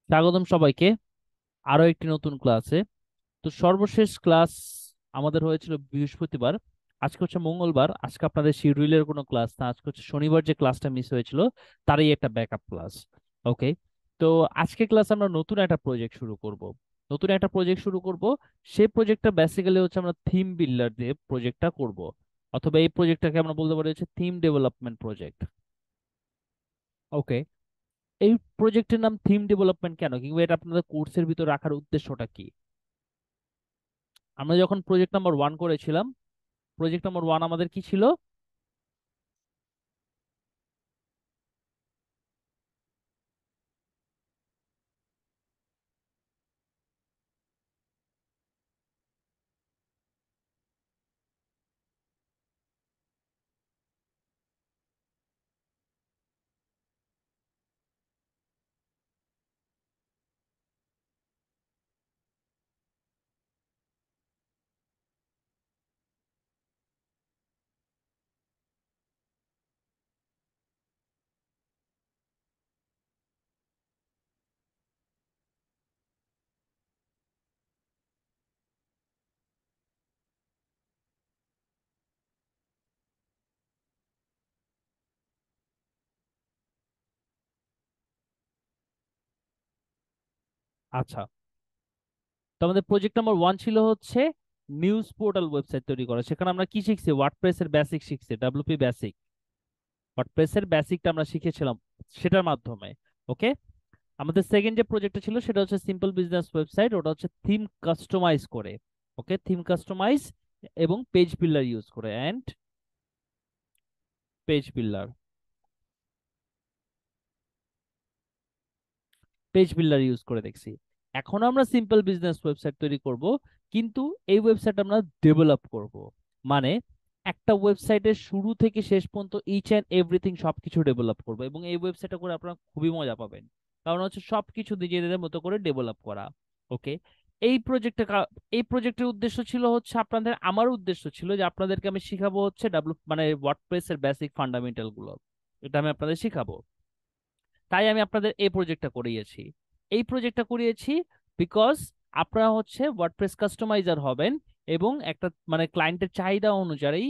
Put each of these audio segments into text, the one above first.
স্বাগতম সবাইকে আরো একটি নতুন ক্লাসে। তো সর্বশেষ ক্লাস আমাদের হয়েছিল বৃহস্পতিবার। আজকে হচ্ছে মঙ্গলবার। আজকে আপনাদের শিডিউলের কোনো ক্লাস না, আজকে হচ্ছে শনিবার যে ক্লাসটা মিস হয়েছিল তারই একটা ব্যাকআপ ক্লাস। ওকে। তো আজকে ক্লাস আমরা নতুন একটা প্রজেক্ট শুরু করব। সেই প্রজেক্টটা বেসিক্যালি হচ্ছে আমরা থিম বিল্ডার দিয়ে প্রজেক্টটা করব, অথবা এই প্রজেক্টটাকে আমরা বলতে পারি হচ্ছে থিম ডেভেলপমেন্ট প্রজেক্ট। ওকে। এই প্রজেক্টের নাম থিম ডেভেলপমেন্ট কেন, কিংবা এটা আপনাদের কোর্সের ভিতর রাখার উদ্দেশ্যটা কি? আমরা যখন প্রজেক্ট নাম্বার 1 করেছিলাম, প্রজেক্ট নাম্বার 1 আমাদের কি ছিল? আচ্ছা, তো আমাদের প্রজেক্ট নাম্বার 1 ছিল হচ্ছে নিউজ পোর্টাল ওয়েবসাইট তৈরি করা। সেখানে আমরা কি শিখছি? ওয়ার্ডপ্রেসের বেসিক শিখছি, ডাব্লিউপি বেসিক। ওয়ার্ডপ্রেসের বেসিকটা আমরা শিখেছিলাম সেটার মাধ্যমে। ওকে। আমাদের সেকেন্ড যে প্রজেক্টটা ছিল সেটা হচ্ছে সিম্পল বিজনেস ওয়েবসাইট, ওটা হচ্ছে থিম কাস্টমাইজ করে। ওকে, থিম কাস্টমাইজ এবং পেজ বিল্ডার ইউজ করে, and page builder page builder use করে দেখছি। এখন আমরা সিম্পল বিজনেস ওয়েবসাইট তৈরি করব, কিন্তু এই ওয়েবসাইট আমরা ডেভেলপ করব। মানে একটা ওয়েবসাইটের শুরু থেকে শেষ পর্যন্ত ইচ অ্যান্ড এভরিথিং সবকিছু ডেভেলপ করব, এবং এই ওয়েবসাইটটা করে আপনারা খুবই মজা পাবেন। কারণ হচ্ছে সবকিছু নিজেদের মতো করে ডেভেলপ করা। ওকে। এই প্রজেক্টে এই প্রজেক্টের উদ্দেশ্য ছিল হচ্ছে আমার উদ্দেশ্য ছিল যে আপনাদেরকে আমি শিখাবো হচ্ছে মানে ওয়ার্ডপ্রেসের বেসিক ফান্ডামেন্টাল গুলো। এটা আমি আপনাদের শিখাবো। তাই আমি আপনাদের এই প্রজেক্টটা করিয়েছি বিকজ আপনারা হচ্ছে ওয়ার্ডপ্রেস কাস্টমাইজার হবেন, এবং একটা মানে ক্লায়েন্টের চাহিদা অনুযায়ী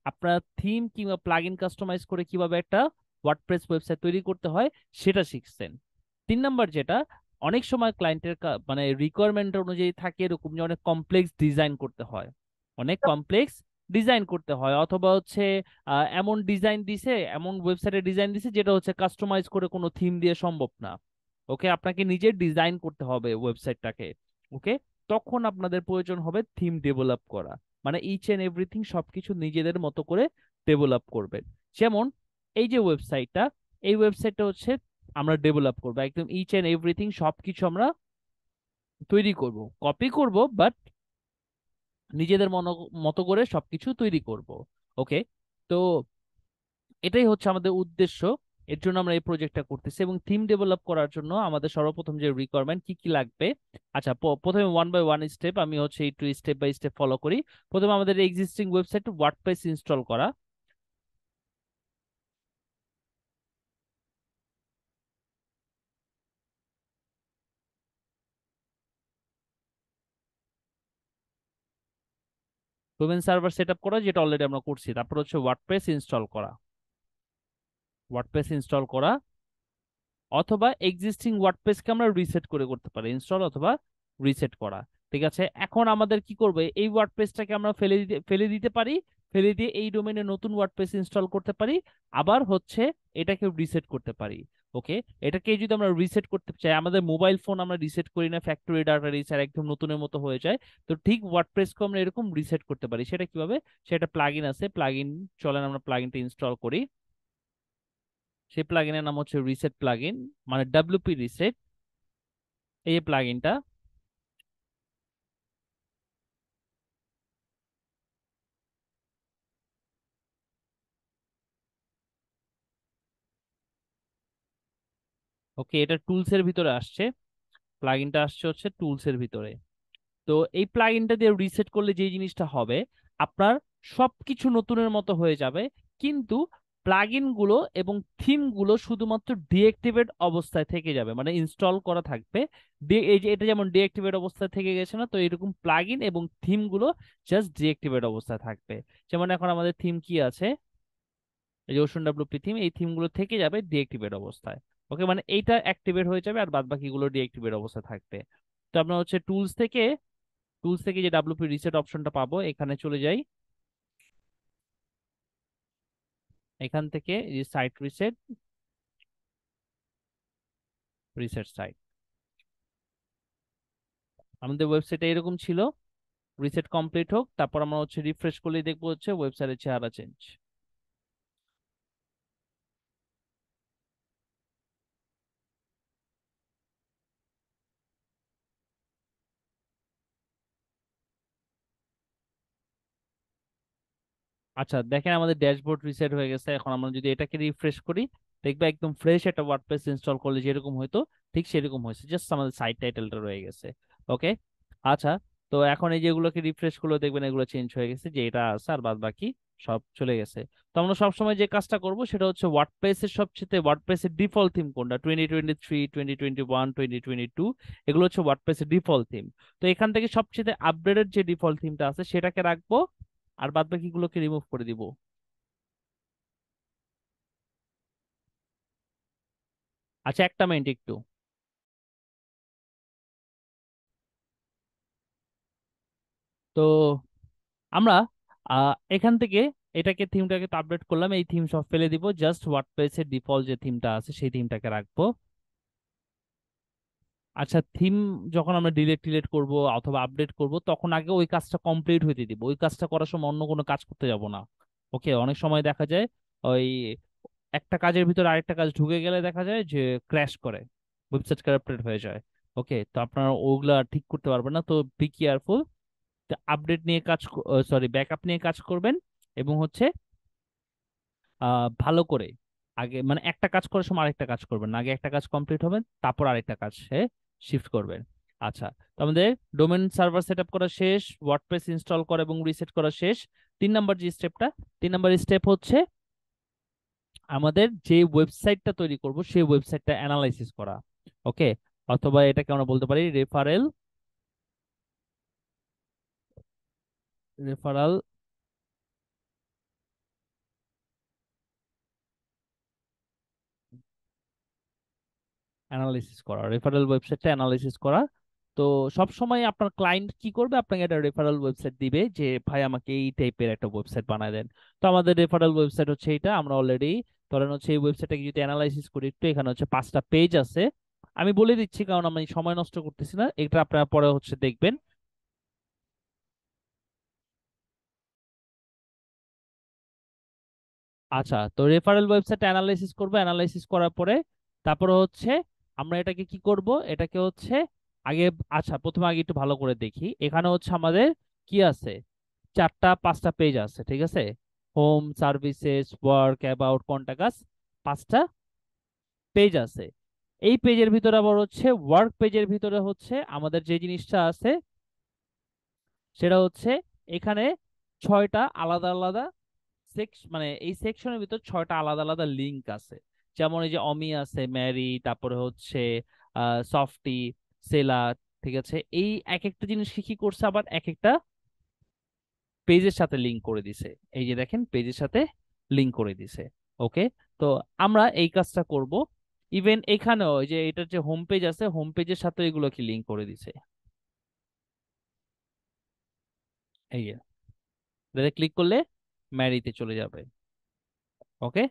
আপনারা থিম কিংবা প্লাগইন কাস্টমাইজ করে কিভাবে একটা ওয়ার্ডপ্রেস ওয়েবসাইট তৈরি করতে হয় সেটা শিখছেন। 3 নাম্বার যেটা, অনেক সময় ক্লায়েন্টের মানে রিকোয়ারমেন্ট অনুযায়ী থাকে এরকম যে অনেক কমপ্লেক্স ডিজাইন করতে হয়, অথবা হচ্ছে এমন ওয়েবসাইটে ডিজাইন দিছে যেটা হচ্ছে কাস্টমাইজ করে কোনো থিম দিয়ে সম্ভব না। ওকে, আপনাকে নিজে ডিজাইন করতে হবে ওয়েবসাইটটাকে। ওকে। তখন আপনাদের প্রয়োজন হবে থিম ডেভেলপ করা। মানে ইচ এন্ড এভরিথিং সবকিছু নিজেদের মতো করে ডেভেলপ করবেন। যেমন এই ওয়েবসাইটটা হচ্ছে আমরা ডেভেলপ করবো, একদম ইচ এন্ড এভরিথিং সবকিছু আমরা তৈরি করব, কপি করব, বাট নিজেদের মতো করে সবকিছু তৈরি করব। ওকে। তো এটাই হচ্ছে আমাদের উদ্দেশ্য। এর জন্য আমরা এই প্রজেক্টটা করতেছি, এবং থিম ডেভেলপ করার জন্য আমাদের সর্বপ্রথম যে রিকোয়ারমেন্ট কি কি লাগবে। আচ্ছা, প্রথমে ওয়ান বাই ওয়ান স্টেপ, আমি হচ্ছে একটু স্টেপ বাই স্টেপ ফলো করি। প্রথমে আমাদের এক্সিস্টিং ওয়েবসাইট ওয়ার্ডপ্রেস ইনস্টল করা। ডোমেন সার্ভার সেট আপ করা, যেটা অলরেডি আমরা করছি। তারপর হচ্ছে ওয়ার্ডপ্রেস ইনস্টল করা, অথবা এক্সিস্টিং ওয়ার্ডপ্রেসকে আমরা রিসেট করে করতে পারি, ইনস্টল অথবা রিসেট করা। ঠিক আছে, এখন আমাদের কি করবে? এই ওয়ার্ডপ্রেসটাকে আমরা ফেলে দিতে পারি, ফেলে দিয়ে এই ডোমেনে নতুন ওয়ার্ডপ্রেস ইনস্টল করতে পারি। আবার হচ্ছে এটাকে রিসেট করতে পারি। ওকে। এটাকে যদি আমরা রিসেট করতে চাই, আমাদের মোবাইল ফোন আমরা রিসেট করি না, ফ্যাক্টরি ডাটা রিসেট একদম নতুনের মতো হয়ে যায়। তো ঠিক ওয়ার্ডপ্রেসকে আমরা এরকম রিসেট করতে পারি। সেটা কিভাবে? সেটা প্লাগইন আছে, প্লাগইন, চলেন আমরা প্লাগইনটা ইনস্টল করি। সেই প্লাগইনের নাম হচ্ছে রিসেট প্লাগইন, মানে ডাব্লিউপি রিসেট, এই প্লাগইনটা। ওকে, এটা টুলস এর ভিতরে আসছে। প্লাগইনটা আসছে হচ্ছে টুলস এর ভিতরে। তো এই প্লাগইনটা দিয়ে রিসেট করলে যে জিনিসটা হবে, আপনার সবকিছু নতুনের মতো হয়ে যাবে, কিন্তু প্লাগইন গুলো এবং থিম গুলো শুধুমাত্র ডিঅ্যাক্টিভেট অবস্থায় থেকে যাবে, মানে ইনস্টল করা থাকবে। এই যে এটা যেমন ডিঅ্যাক্টিভেট অবস্থায় থেকে গেছে না, তো এরকম প্লাগইন এবং থিম গুলো জাস্ট ডিঅ্যাক্টিভেট অবস্থায় থাকবে। যেমন এখন আমাদের থিম কি আছে, এই যে ওশন ডাব্লিউপি থিম, এই থিম গুলো থেকে যাবে ডিঅ্যাক্টিভেট অবস্থায়। ওকে, মানে এইটা অ্যাক্টিভেট হয়ে যাবে আর বাদ বাকিগুলো ডিঅ্যাক্টিভেট অবস্থায় থাকবে। তো আমরা হচ্ছে টুলস থেকে যে ডাব্লিউপি রিসেট অপশনটা পাবো, এখানে চলে যাই। এখান থেকে এই যে সাইট রিসেট, রিসেট সাইট, আমাদের ওয়েবসাইটে এরকম ছিল। রিসেট কমপ্লিট হোক, তারপর আমরা হচ্ছে রিফ্রেশ করলেই দেখবো হচ্ছে ওয়েবসাইটের চেহারা চেঞ্জ। আচ্ছা দেখেন আমাদের ড্যাশবোর্ড রিসেট হয়ে গেছে। এখন আমরা যদি এটাকে রিফ্রেশ করি, দেখবে একদম ফ্রেশ একটা ওয়ার্ডপ্রেস ইনস্টল করলে যেরকম হয়তো ঠিক সেরকম হয়েছে, জাস্ট আমাদের সাইট টাইটেলটা রয়ে গেছে। ওকে, আচ্ছা, তো এখন এই যেগুলোকে রিফ্রেশ করলে দেখবেন এগুলো চেঞ্জ হয়ে গেছে, যে এটা আছে আর বাদ বাকি সব চলে গেছে। তো আমরা সবসময় যে কাজটা করব সেটা হচ্ছে ওয়ার্ডপ্রেসের ডিফল্ট থিম কোনটা, 2023, 2021, 2022, এগুলো হচ্ছে ওয়ার্ডপ্রেসের ডিফল্ট থিম। তো এখান থেকে সবচেয়ে আপডেটেড যে ডিফল্ট থিমটা আছে সেটাকে রাখবো, আর বাদ বাকিগুলোকে রিমুভ করে দিব। আচ্ছা একটা মিনিট একটু। তো আমরা এখান থেকে থিমটাকে তো আপডেট করলাম, এই থিম সব ফেলে দিব, জাস্ট ওয়ার্ডপ্রেসের ডিফল্ট যে থিমটা আছে সেই থিমটাকে রাখবো। আচ্ছা, থিম যখন আমরা ডিলিট করব অথবা আপডেট করব, তখন আগে ওই কাজটা কমপ্লিট হইতে দিব, ওই কাজটা করার সময় অন্য কোনো কাজ করতে যাব না। ওকে, অনেক সময় দেখা যায় ওই একটা কাজের ভিতরে আরেকটা কাজ ঢুকে গেলে দেখা যায় যে ক্র্যাশ করে, ওয়েবসাইট কারাপ্টেড হয়ে যায়। ওকে, তো আপনারা ওগুলা ঠিক করতে পারবেন না, তো বি কেয়ারফুল। আপডেট নিয়ে কাজ, সরি ব্যাকআপ নিয়ে কাজ করবেন, এবং হচ্ছে ভালো করে আগে, মানে একটা কাজ করার সময় আরেকটা কাজ করবেন না, আগে একটা কাজ কমপ্লিট হবে তারপর আরেকটা কাজে শিফট করবেন। আচ্ছা, তো আমাদের ডোমেন সার্ভার সেট আপ করা শেষ, ওয়ার্ডপ্রেস ইনস্টল করা এবং রিসেট করা শেষ। 3 নাম্বার যে স্টেপটা, 3 নাম্বার স্টেপ হচ্ছে আমাদের যে ওয়েবসাইটটা তৈরি করব সেই ওয়েবসাইটটা অ্যানালাইসিস করা। ওকে, অথবা এটাকে আমরা বলতে পারি রেফারেল অ্যানালাইসিস করা, রেফারেল ওয়েবসাইটটা অ্যানালাইসিস করা। তো সব সময় আপনার ক্লায়েন্ট কি করবে, আপনাকে একটা রেফারেল ওয়েবসাইট দিবে যে ভাই আমাকে এই টাইপের একটা ওয়েবসাইট বানায় দেন। তো আমাদের রেফারেল ওয়েবসাইট হচ্ছে এটা, আমরা অলরেডি ধরেন হচ্ছে এই ওয়েবসাইটটাকে যদি অ্যানালাইসিস করি একটু, এখানে হচ্ছে 5টা পেজ আছে। আমি বলে দিচ্ছি কারণ আমি সময় নষ্ট করতেছি না, এটা আপনারা পরে হচ্ছে দেখবেন। আচ্ছা, তো রেফারেল ওয়েবসাইট অ্যানালাইসিস করবো, অ্যানালাইসিস করার পরে তারপরে হচ্ছে আমরা এটাকে কি করব, এটাকে হচ্ছে আগে, আচ্ছা প্রথমে আগে একটু ভালো করে দেখি, এখানে হচ্ছে আমাদের কি আছে, 4টা 5টা পেজ আছে, ঠিক আছে। Home, services, work, about, contact, 5টা পেজ আছে। এই পেজের ভিতরে আবার হচ্ছে ওয়ার্ক পেজের ভিতরে হচ্ছে আমাদের যে জিনিসটা আছে সেটা হচ্ছে এখানে 6টা আলাদা আলাদা মানে এই সেকশনের ভিতর 6টা আলাদা আলাদা লিংক আছে। যেমন এই যে অমি আছে, ম্যারি, তারপরে হচ্ছে সফটি, সেলা, ঠিক আছে। এই এক একটা জিনিসকে কি করছে, আবার এক একটা পেজের সাথে লিংক করে দিছে। এই যে দেখেন পেজের সাথে লিংক করে দিছে। ওকে, তো আমরা এই কাজটা করব। ইভেন এখানেও ওই যে এটার যে হোম পেজ আছে, হোম পেজের সাথে এগুলোকে লিংক করে দিছে। এই যে ক্লিক করলে ম্যারিতে চলে যাবে। ওকে,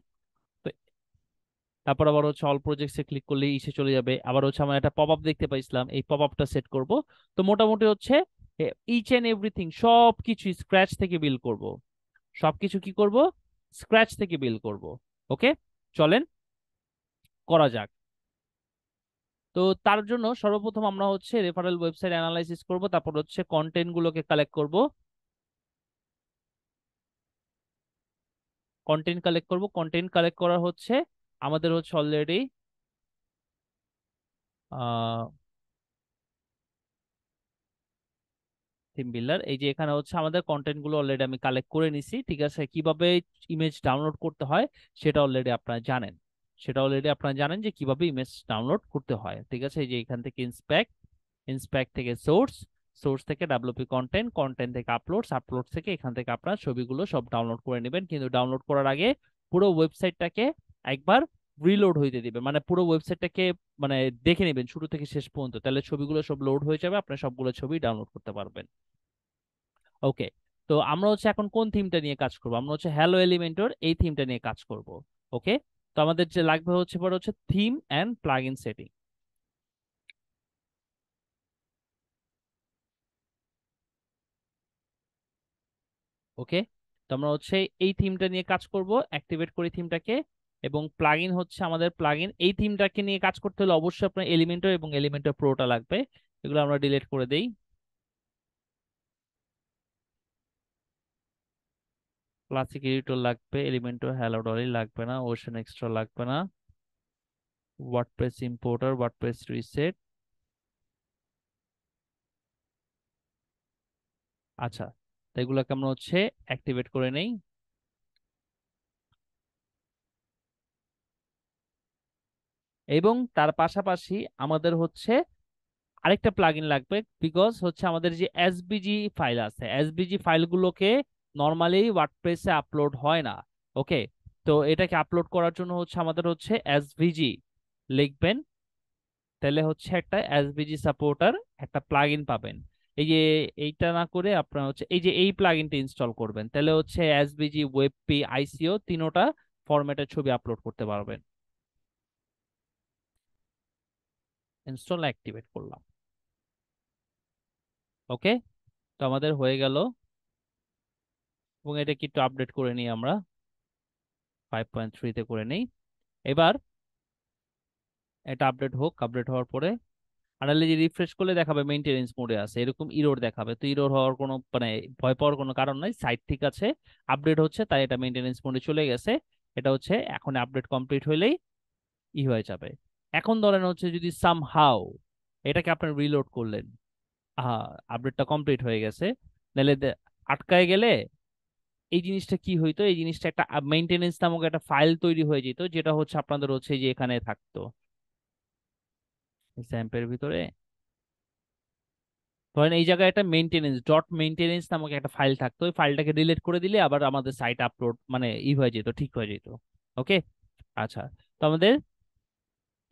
তারপর আবার হচ্ছে অল প্রজেক্টসে ক্লিক করলে ইসে চলে যাবে। আবার হচ্ছে আমরা একটা পপ আপ দেখতে পাইছিলাম, এই পপ আপটা সেট করব। তো মোটামুটি হচ্ছে ইচ এন্ড এভরিথিং সবকিছু স্ক্র্যাচ থেকে বিল্ড করব, সবকিছু কি করব, স্ক্র্যাচ থেকে বিল্ড করব। ওকে, চলেন করা যাক। তো তার জন্য সর্বপ্রথম আমরা হচ্ছে রেফারেল ওয়েবসাইট অ্যানালাইসিস করব, তারপর হচ্ছে কন্টেন্ট গুলোকে কালেক্ট করব, কন্টেন্ট কালেক্ট করা হচ্ছে আমাদের হচ্ছে অলরেডি থিম বিল্ডার, এই যে এখানে হচ্ছে আমাদের কন্টেন্ট গুলো অলরেডি আমি কালেক্ট করে নিছি, ঠিক আছে। কিভাবে ইমেজ ডাউনলোড করতে হয় সেটা অলরেডি আপনারা জানেন, যে কিভাবে ইমেজ ডাউনলোড করতে হয়, ঠিক আছে। এই যে এখান থেকে ইন্সপেক্ট, থেকে সোর্স, থেকে ডাব্লিউপি কন্টেন্ট, থেকে আপলোডস, থেকে এখান থেকে আপনার ছবিগুলো সব ডাউনলোড করে নেবেন। কিন্তু ডাউনলোড করার আগে পুরো ওয়েবসাইটটাকে একবার রিলোড হইতে দিবে, মানে পুরো ওয়েবসাইটটাকে মানে দেখে নেবেন শুরু থেকে শেষ পর্যন্ত, তাহলে ছবিগুলো সব লোড হয়ে যাবে, আপনার সবগুলো ছবি ডাউনলোড করতে পারবেন। ওকে, তো আমরা হচ্ছে এখন কোন থিমটা নিয়ে কাজ করব, আমরা হচ্ছে হ্যালো এলিমেন্টর এই থিমটা নিয়ে কাজ করব। ওকে, তো আমাদের যে লাগবে হচ্ছে পরে হচ্ছে থিম এন্ড প্লাগইন সেটিং। ওকে, তো আমরা হচ্ছে এই থিমটা নিয়ে কাজ করব, অ্যাক্টিভেট করি থিমটাকে। এবং প্লাগইন হচ্ছে আমাদের প্লাগইন, এই থিমটাকে নিয়ে কাজ করতে হলে অবশ্যই আপনার এলিমেন্টর এবং এলিমেন্টর প্রোটা লাগবে, এগুলো আমরা ডিলিট করে দেই। ক্লাসিক এডিটর লাগবে, এলিমেন্টর হ্যালো ডলি লাগবে না, ওশন এক্সট্রা লাগবে না, ওয়ার্ডপ্রেস ইম্পোর্টার, ওয়ার্ডপ্রেস রিসেট। আচ্ছা, তো এগুলোকে আমরা হচ্ছে অ্যাক্টিভেট করে নেই। এবং তার পাশাপাশি আমাদের হচ্ছে আরেকটা প্লাগইন লাগবে, বিকজ হচ্ছে আমাদের যে এসভিজি ফাইল আছে, এসভিজি ফাইলগুলোকে নর্মালি ওয়ার্ডপ্রেসে আপলোড হয় না। ওকে, তো এটাকে আপলোড করার জন্য হচ্ছে আমাদের হচ্ছে এসভিজি লিখবেন, তাহলে হচ্ছে একটা এসভিজি সাপোর্টার একটা প্লাগইন পাবেন। এই যে এইটা না করে আপনার হচ্ছে এই যে এই প্লাগইনটা ইনস্টল করবেন, তাহলে হচ্ছে এসভিজি, ওয়েবপি, আইসিও তিনোটা ফরম্যাটের ছবি আপলোড করতে পারবেন। ইনস্টল অ্যাক্টিভেট করলাম। ওকে, তো আমাদের হয়ে গেল। এবং এটাকে একটু আপডেট করে নিই আমরা, 5.3-তে করে নেই। এবার এটা আপডেট হোক, আপডেট হওয়ার পরে আনালে যে রিফ্রেশ করলে দেখাবে মেইনটেনেন্স মোডে আছে, এরকম ইরোর দেখাবে। তো ইরোর হওয়ার কোনো মানে ভয় পাওয়ার কোনো কারণ নাই, সাইট ঠিক আছে, আপডেট হচ্ছে, তাই এটা মেইনটেনেন্স মোডে চলে গেছে। এটা হচ্ছে এখন আপডেট কমপ্লিট হইলেই হয়ে যাবে। এখন ধরেন হচ্ছে যদি সামহাও এটাকে আপনি রিলোড করলেন, হ্যাঁ, আপডেটটা কমপ্লিট হয়ে গেছে, নাহলে আটকায় গেলে এই জিনিসটা কি হইতো, এই জিনিসটা একটা মেইনটেনেন্স নামক একটা ফাইল তৈরি হয়ে যেত, যেটা হচ্ছে আপনাদের হচ্ছে যে এখানে থাকতো স্যাম্পের ভিতরে। ধরেন এই জায়গায় একটা মেইনটেনেন্স ডট মেইনটেনেন্স নামক একটা ফাইল থাকতো, ওই ফাইলটাকে ডিলিট করে দিলে আবার আমাদের সাইট আপলোড মানে হয়ে যেত, ঠিক হয়ে যেত। ওকে, আচ্ছা, তো আমাদের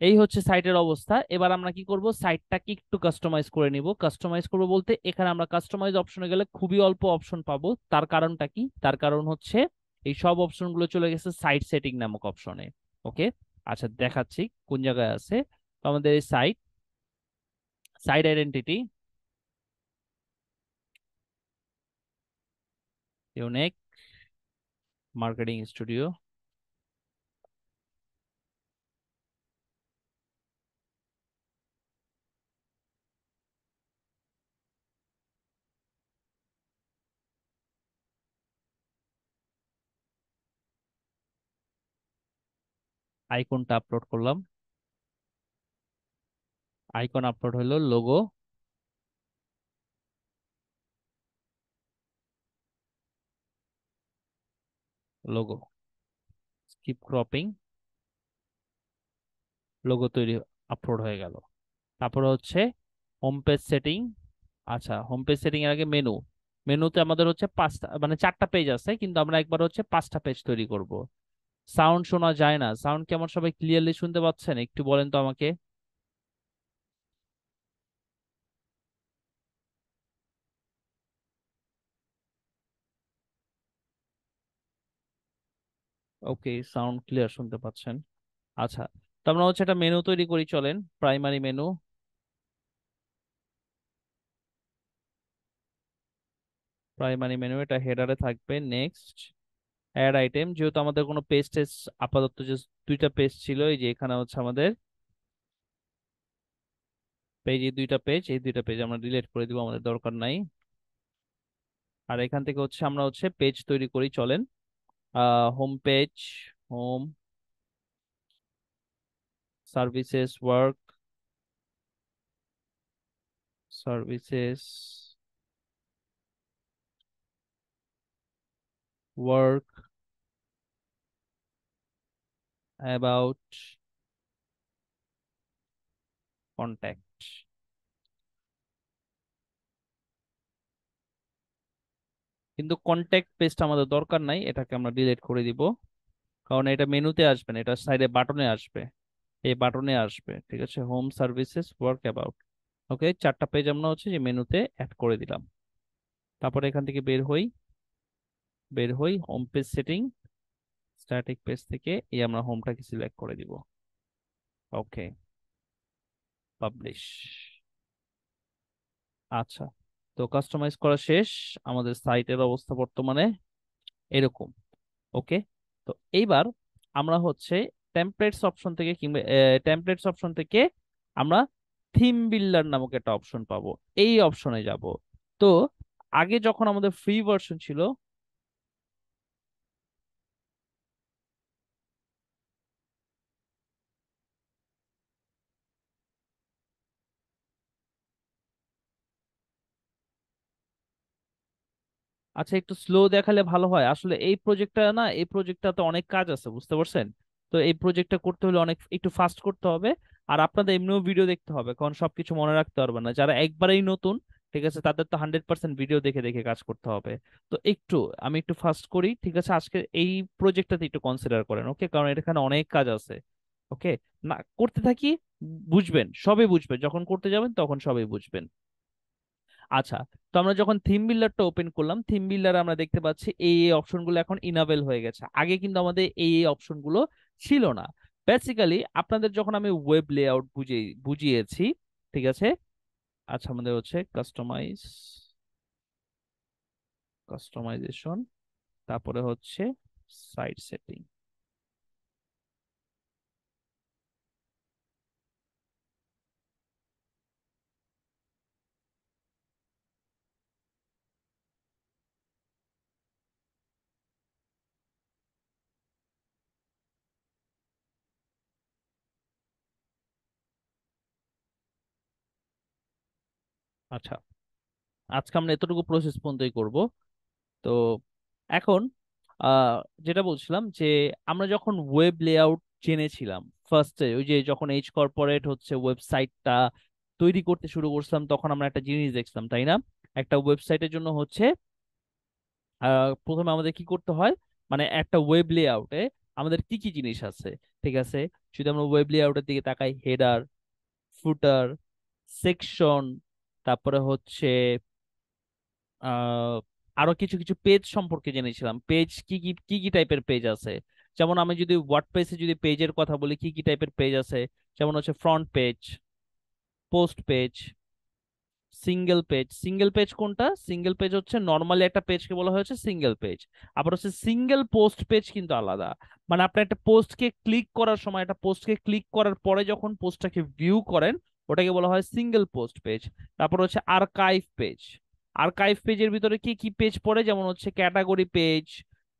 এই হচ্ছে সাইটের অবস্থা। এবার আমরা কি করব, সাইটটাকে একটু কাস্টমাইজ করে নিব। কাস্টমাইজ করব বলতে এখানে আমরা কাস্টমাইজ অপশনে গেলে খুবই অল্প অপশন পাবো। তার কারণটা কি, তার কারণ হচ্ছে এই সব অপশনগুলো চলে গেছে সাইট সেটিং নামক অপশনে। ওকে, আচ্ছা দেখাচ্ছি কোন জায়গায় আছে। তো আমাদের এই site, identity, unique, marketing studio, আইকনটা আপলোড করলাম, আইকন আপলোড হলো, logo, logo, skip cropping, logo তৈরি, আপলোড হয়ে গেল। তারপরে হচ্ছে হোম পেজ সেটিং। আচ্ছা, হোম পেজ সেটিং এর আগে মেনু, মেনুতে আমাদের হচ্ছে পাঁচটা মানে চারটা পেজ আছে, কিন্তু আমরা একবার হচ্ছে পাঁচটা পেজ তৈরি করব। সাউন্ড শোনা যায় না, সাউন্ড কি আমার সবাই ক্লিয়ারলি শুনতে পাচ্ছেন, একটু বলেন তো আমাকে। ওকে, সাউন্ড ক্লিয়ার শুনতে পাচ্ছেন। আচ্ছা, তো আমরা হচ্ছে একটা মেনু তৈরি করি, চলেন। প্রাইমারি মেনু, এটা হেডারে থাকবে। নেক্সট, অ্যাড আইটেম, যেহেতু আমাদের কোনো পেজ টেজ আপাতত যে দুইটা পেজ ছিল, এই যে এখানে হচ্ছে আমাদের পেজ, এই দুইটা পেজ, আমরা ডিলিট করে দিব, আমাদের দরকার নাই। আর এখান থেকে হচ্ছে আমরা হচ্ছে পেজ তৈরি করি, চলেন। Home page, home, services, work, services, work about contact. কিন্তু কন্ট্যাক্ট পেজটা আমাদের দরকার নাই, এটাকে আমরা ডিলিট করে দিব, কারণ এটা মেনুতে আসবে না, এটা সাইডে বাটনে আসবে, এই বাটনে আসবে। ঠিক আছে, হোম সার্ভিসেস ওয়ার্ক অ্যাবাউট। ওকে, 4টা পেজ আমরা হচ্ছে যে মেনুতে অ্যাড করে দিলাম। তারপরে এখান থেকে বের হই, বের হই home page setting, static page থেকে এই আমরা হোমটাকে সিলেক্ট করে দিব। ওকে, পাবলিশ। আচ্ছা, তো কাস্টমাইজ করা শেষ। আমাদের সাইটের অবস্থা বর্তমানে এরকম। ওকে, তো এইবার আমরা হচ্ছে টেমপ্লেটস অপশন থেকে, কিংবা টেমপ্লেটস অপশন থেকে আমরা থিম বিল্ডার নামক একটা অপশন পাবো, এই অপশনে যাব। তো আগে যখন আমাদের ফ্রি ভার্সন ছিল, আচ্ছা একটু স্লো দেখালে ভালো হয় আসলে। এই প্রজেক্টটা না, এই প্রজেক্টটাতে অনেক কাজ আছে, বুঝতে পারছেন? তো এই প্রজেক্টটা করতে হলে অনেক একটু ফাস্ট করতে হবে। আর আপনাদের এমনিও ভিডিও দেখতে হবে, কারণ সবকিছু মনে রাখতে পারবে না যারা একবারেই নতুন। ঠিক আছে, তাদের তো 100% ভিডিও দেখে দেখে কাজ করতে হবে। তো একটু আমি একটু ফাস্ট করি, ঠিক আছে? আজকে এই প্রজেক্টটাতে একটু কনসিডার করেন, ওকে? কারণ এখানে অনেক কাজ আছে। ওকে, না করতে থাকি, বুঝবেন, সবই বুঝবেন, যখন করতে যাবেন তখন সবই বুঝবেন। আচ্ছা, তো আমরা যখন থিম বিল্ডারটা ওপেন করলাম, থিম বিল্ডার আমরা দেখতে পাচ্ছি এই অপশনগুলো এখন ইনাবেল হয়ে গেছে। আগে কিন্তু আমাদের এই অপশনগুলো ছিল না। বেসিক্যালি আপনাদের যখন আমি ওয়েব লেআউট বুঝিয়েছি, ঠিক আছে? আচ্ছা, আমাদের হচ্ছে কাস্টমাইজেশন, তারপরে হচ্ছে সাইট সেটিং। আচ্ছা, আজকে আমরা এতটুকু প্রসেস পর্যন্তই করব। তো এখন যেটা বলছিলাম যে আমরা যখন ওয়েব লেআউট জেনেছিলাম ফার্স্টে, ওই যে যখন এইচ কর্পোরেট হচ্ছে ওয়েবসাইটটা তৈরি করতে শুরু করছিলাম, তখন আমরা একটা জিনিস দেখছিলাম, তাই না? একটা ওয়েবসাইটের জন্য হচ্ছে প্রথমে আমাদের কি করতে হয়, মানে একটা ওয়েব লেআউটে আমাদের কি কি জিনিস আছে। ঠিক আছে, যদি আমরা ওয়েব লেআউটের দিকে তাকাই, হেডার, ফুটার, সেকশন, তারপরে হচ্ছে আহ আরো কিছু কিছু পেজ সম্পর্কে জেনেছিলাম। পেজ কি কি টাইপের পেজ আছে, যেমন আমি যদি ওয়ার্ডপ্রেসে যদি পেজের কথা বলি, কি কি টাইপের পেজ আছে, যেমন হচ্ছে front page, post page, single page. Single page কোনটা? সিঙ্গেল পেজ হচ্ছে নর্মালি একটা পেজকে বলা হয়েছে সিঙ্গেল পেজ। আবার হচ্ছে সিঙ্গেল পোস্ট পেজ কিন্তু আলাদা। মানে আপনি একটা পোস্টকে ক্লিক করার সময়, একটা পোস্টকে ক্লিক করার পরে যখন পোস্টটাকে ভিউ করেন, ওটাকে বলা হয় সিঙ্গেল পোস্ট পেজ। তারপর হচ্ছে আর্কাইভ পেজ। আর্কাইভ পেজের ভিতরে কি কি পেজ পড়ে, যেমন হচ্ছে category page,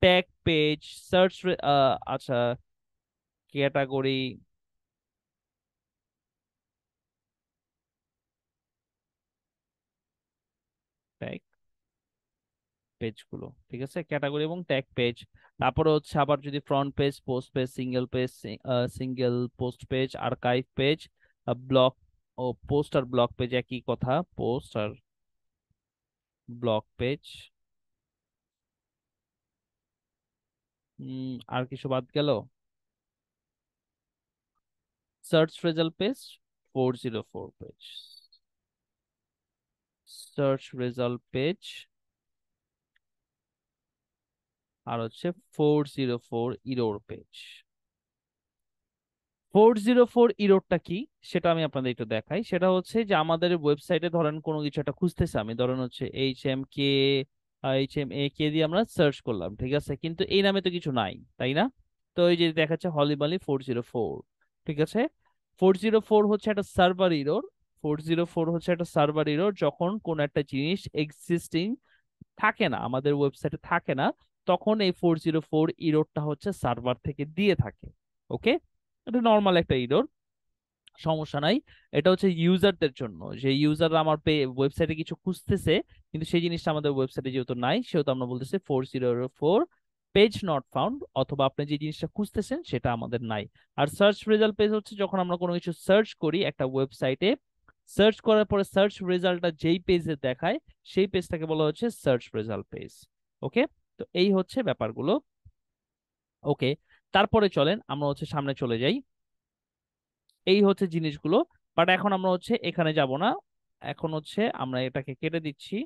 tag page, search, আচ্ছা, ক্যাটাগরি, পেজগুলো, ঠিক আছে, ক্যাটাগরি এবং ট্যাগ পেজ। তারপরে হচ্ছে আবার যদি front page, post page, single page, single post page, archive page, blog, ও পোস্ট আর ব্লক পেজ একই কথা, পোস্ট আর ব্লক পেজ। আর কিছু বাদ গেল? Search result page, 404 page, search result page, আর হচ্ছে 404 ইরোর পেজ। 404 ইরোরটা কি সেটা আমি আপনাদের একটু দেখাই। সেটা হচ্ছে যে আমাদের ওয়েবসাইটে ধরেন কোনো কিছু একটা খুঁজতেছে, আমি ধরেন হচ্ছে HMK দিয়ে আমরা সার্চ করলাম, ঠিক আছে, কিন্তু এই নামে তো কিছু নাই, তাই না? তো এই যে দেখাচ্ছে হলিবালি 404। ঠিক আছে, 404 হচ্ছে একটা সার্ভার ইরোর। 404 হচ্ছে একটা সার্ভার ইরোর, যখন কোন একটা জিনিস এক্সিস্টিং থাকে না, আমাদের ওয়েবসাইটে থাকে না, তখন এই 404 ইরোরটা হচ্ছে সার্ভার থেকে দিয়ে থাকে। ওকে, এটা নর্মাল একটা ইরোর, সমস্যা নাই। এটা হচ্ছে ইউজারদের জন্য, যে ইউজার আমার ওয়েবসাইটে কিছু খুঁজতেছে, কিন্তু সেই জিনিসটা আমাদের ওয়েবসাইটে যেহেতু নাই, সেহেতু আমরা বলতেছি 404 পেজ নট ফাউন্ড, অথবা আপনি যে জিনিসটা খুঁজতেছেন সেটা আমাদের নাই। আর সার্চ রেজাল্ট পেজ হচ্ছে যখন আমরা কোনো কিছু সার্চ করি একটা ওয়েবসাইটে, সার্চ করার পরে সার্চ রেজাল্টটা যেই পেজে দেখায় সেই পেজটাকে বলা হচ্ছে সার্চ রেজাল্ট পেজ। ওকে, তো এই হচ্ছে ব্যাপারগুলো। ওকে, তারপরে চলেন আমরা হচ্ছে সামনে চলে যাই। এই হচ্ছে জিনিসগুলো, বাট এখন আমরা হচ্ছে এখানে যাব না। এখন হচ্ছে আমরা এটাকে কেটে দিচ্ছি।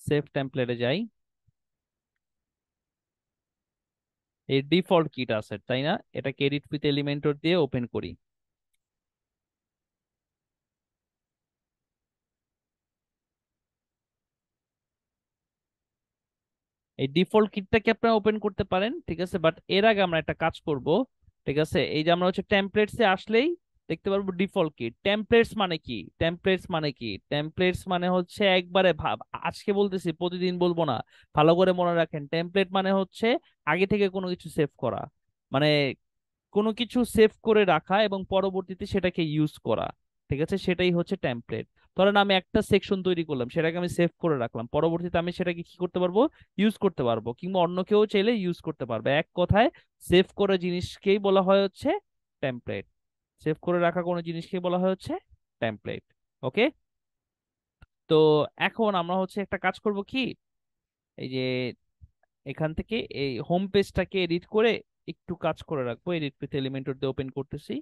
সেভ টেমপ্লেটে যাই। এই ডিফল্ট কিট আছে তাই না, এটাকে এডিট উইথ এলিমেন্টর দিয়ে ওপেন করি। এই ডিফল্ট কিটটাকে আপনারা ওপেন করতে পারেন, ঠিক আছে, বাট এর আগে আমরা একটা কাজ করব। ঠিক আছে, এই যে আমরা হচ্ছে টেমপ্লেটস এ আসলেই দেখতে পারবো ডিফল্ট কিট। টেমপ্লেটস মানে কি? টেমপ্লেটস মানে কি? টেমপ্লেটস মানে হচ্ছে একবারে ভাব, আজকে বলতেছি প্রতিদিন বলবো না, ভালো করে মনে রাখেন। টেমপ্লেট মানে হচ্ছে আগে থেকে কোনো কিছু সেভ করা, মানে কোনো কিছু সেভ করে রাখা এবং পরবর্তীতে সেটাকে ইউজ করা। ঠিক আছে, সেটাই হচ্ছে টেমপ্লেট। ধরেন আমি একটা সেকশন তৈরি করলাম, সেটাকে আমি সেভ করে রাখলাম, পরবর্তীতে আমি সেটাকে কি করতে পারবো? ইউজ করতে পারবো, কিংবা অন্য কেউ চাইলে ইউজ করতে পারবে। এক কথায় সেভ করা জিনিসকেই বলা হয় হচ্ছে টেমপ্লেট। সেভ করে রাখা কোনো জিনিসকেই বলা হয় হচ্ছে টেমপ্লেট। ওকে, তো এখন আমরা হচ্ছে একটা কাজ করব কি, এই যে এখান থেকে এই হোম পেজটাকে এডিট করে একটু কাজ করে রাখবো। এডিট উইথ এলিমেন্টর দিয়ে ওপেন করতেছি।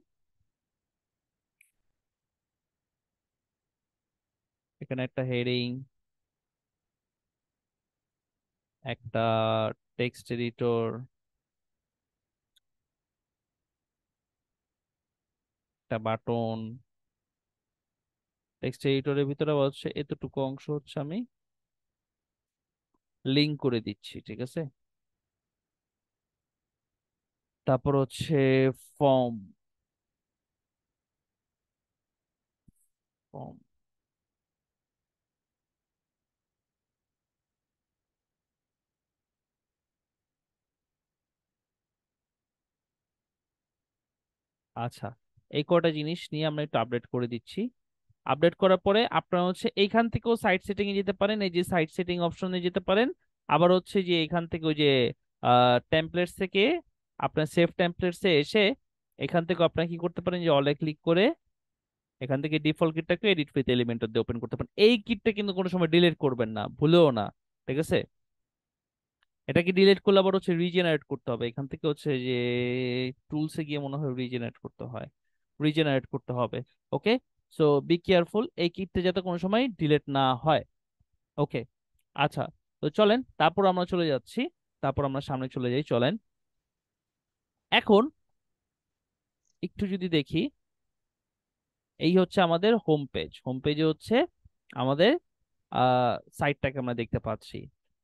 এখানে একটা হেডিং, একটা টেক্সট এডিটর, একটা বাটন। টেক্সট এডিটরের ভিতরে হচ্ছে এতটুকু অংশ হচ্ছে আমি লিংক করে দিচ্ছি, ঠিক আছে। তারপর হচ্ছে ফর্ম, ফর্ম। আচ্ছা, এই কটা জিনিস নিয়ে আমরা একটু আপডেট করে দিচ্ছি। আপডেট করার পরে আপনারা হচ্ছে এইখান থেকেও সাইট সেটিং এ যেতে পারেন, এই যে সাইট সেটিং অপশনে যেতে পারেন। আবার হচ্ছে যে এখান থেকে ওই যে টেমপ্লেটস থেকে আপনার সেভ টেমপ্লেটস এ এসে এখান থেকে আপনারা কি করতে পারেন, যে অলে ক্লিক করে এখান থেকে ডিফল্ট কিটটাকে এডিট উইথ এলিমেন্টর দিয়ে ওপেন করতে পারেন। এই কিটটা কিন্তু কোনো সময় ডিলিট করবেন না, ভুলেও না, ঠিক আছে। এটাকে ডিলিট করলে আবার হচ্ছে রিজেনারেট করতে হবে, এখান থেকে হচ্ছে যে টুলসে গিয়ে মনে হয় রিজেনারেট করতে হয়, রিজেনারেট করতে হবে। ওকে, সো বি কেয়ারফুল এই কিটটা যাতে কোনো সময় ডিলিট না হয়। ওকে, আচ্ছা, তো চলেন তারপর আমরা চলে যাচ্ছি, তারপর আমরা সামনে চলে যাই, চলেন। এখন একটু যদি দেখি, এই হচ্ছে আমাদের হোম পেজ। হোম পেজে হচ্ছে আমাদের সাইটটাকে আমরা দেখতে পাচ্ছি।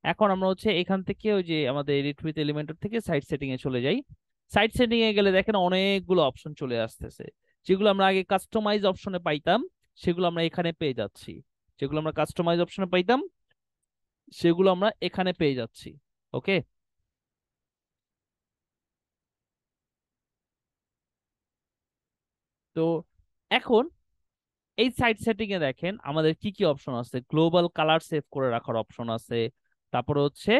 এখন আমরা হচ্ছে এখান থেকে ওই যে আমাদের এডিট উইথ এলিমেন্টর থেকে সাইট সেটিং এ চলে যাই। সাইট সেটিং এ গেলে দেখেন অনেকগুলো অপশন চলে আসতেছে। যেগুলো আমরা আগে কাস্টমাইজ অপশনে পাইতাম সেগুলো আমরা এখানে পেয়ে যাচ্ছি। যেগুলো আমরা কাস্টমাইজ অপশনে পাইতাম সেগুলো আমরা এখানে পেয়ে যাচ্ছি। ওকে, তো এখন এই সাইট সেটিং এ দেখেন আমাদের কি কি অপশন আছে। গ্লোবাল কালার সেভ করে রাখার অপশন আছে, তারপর হচ্ছে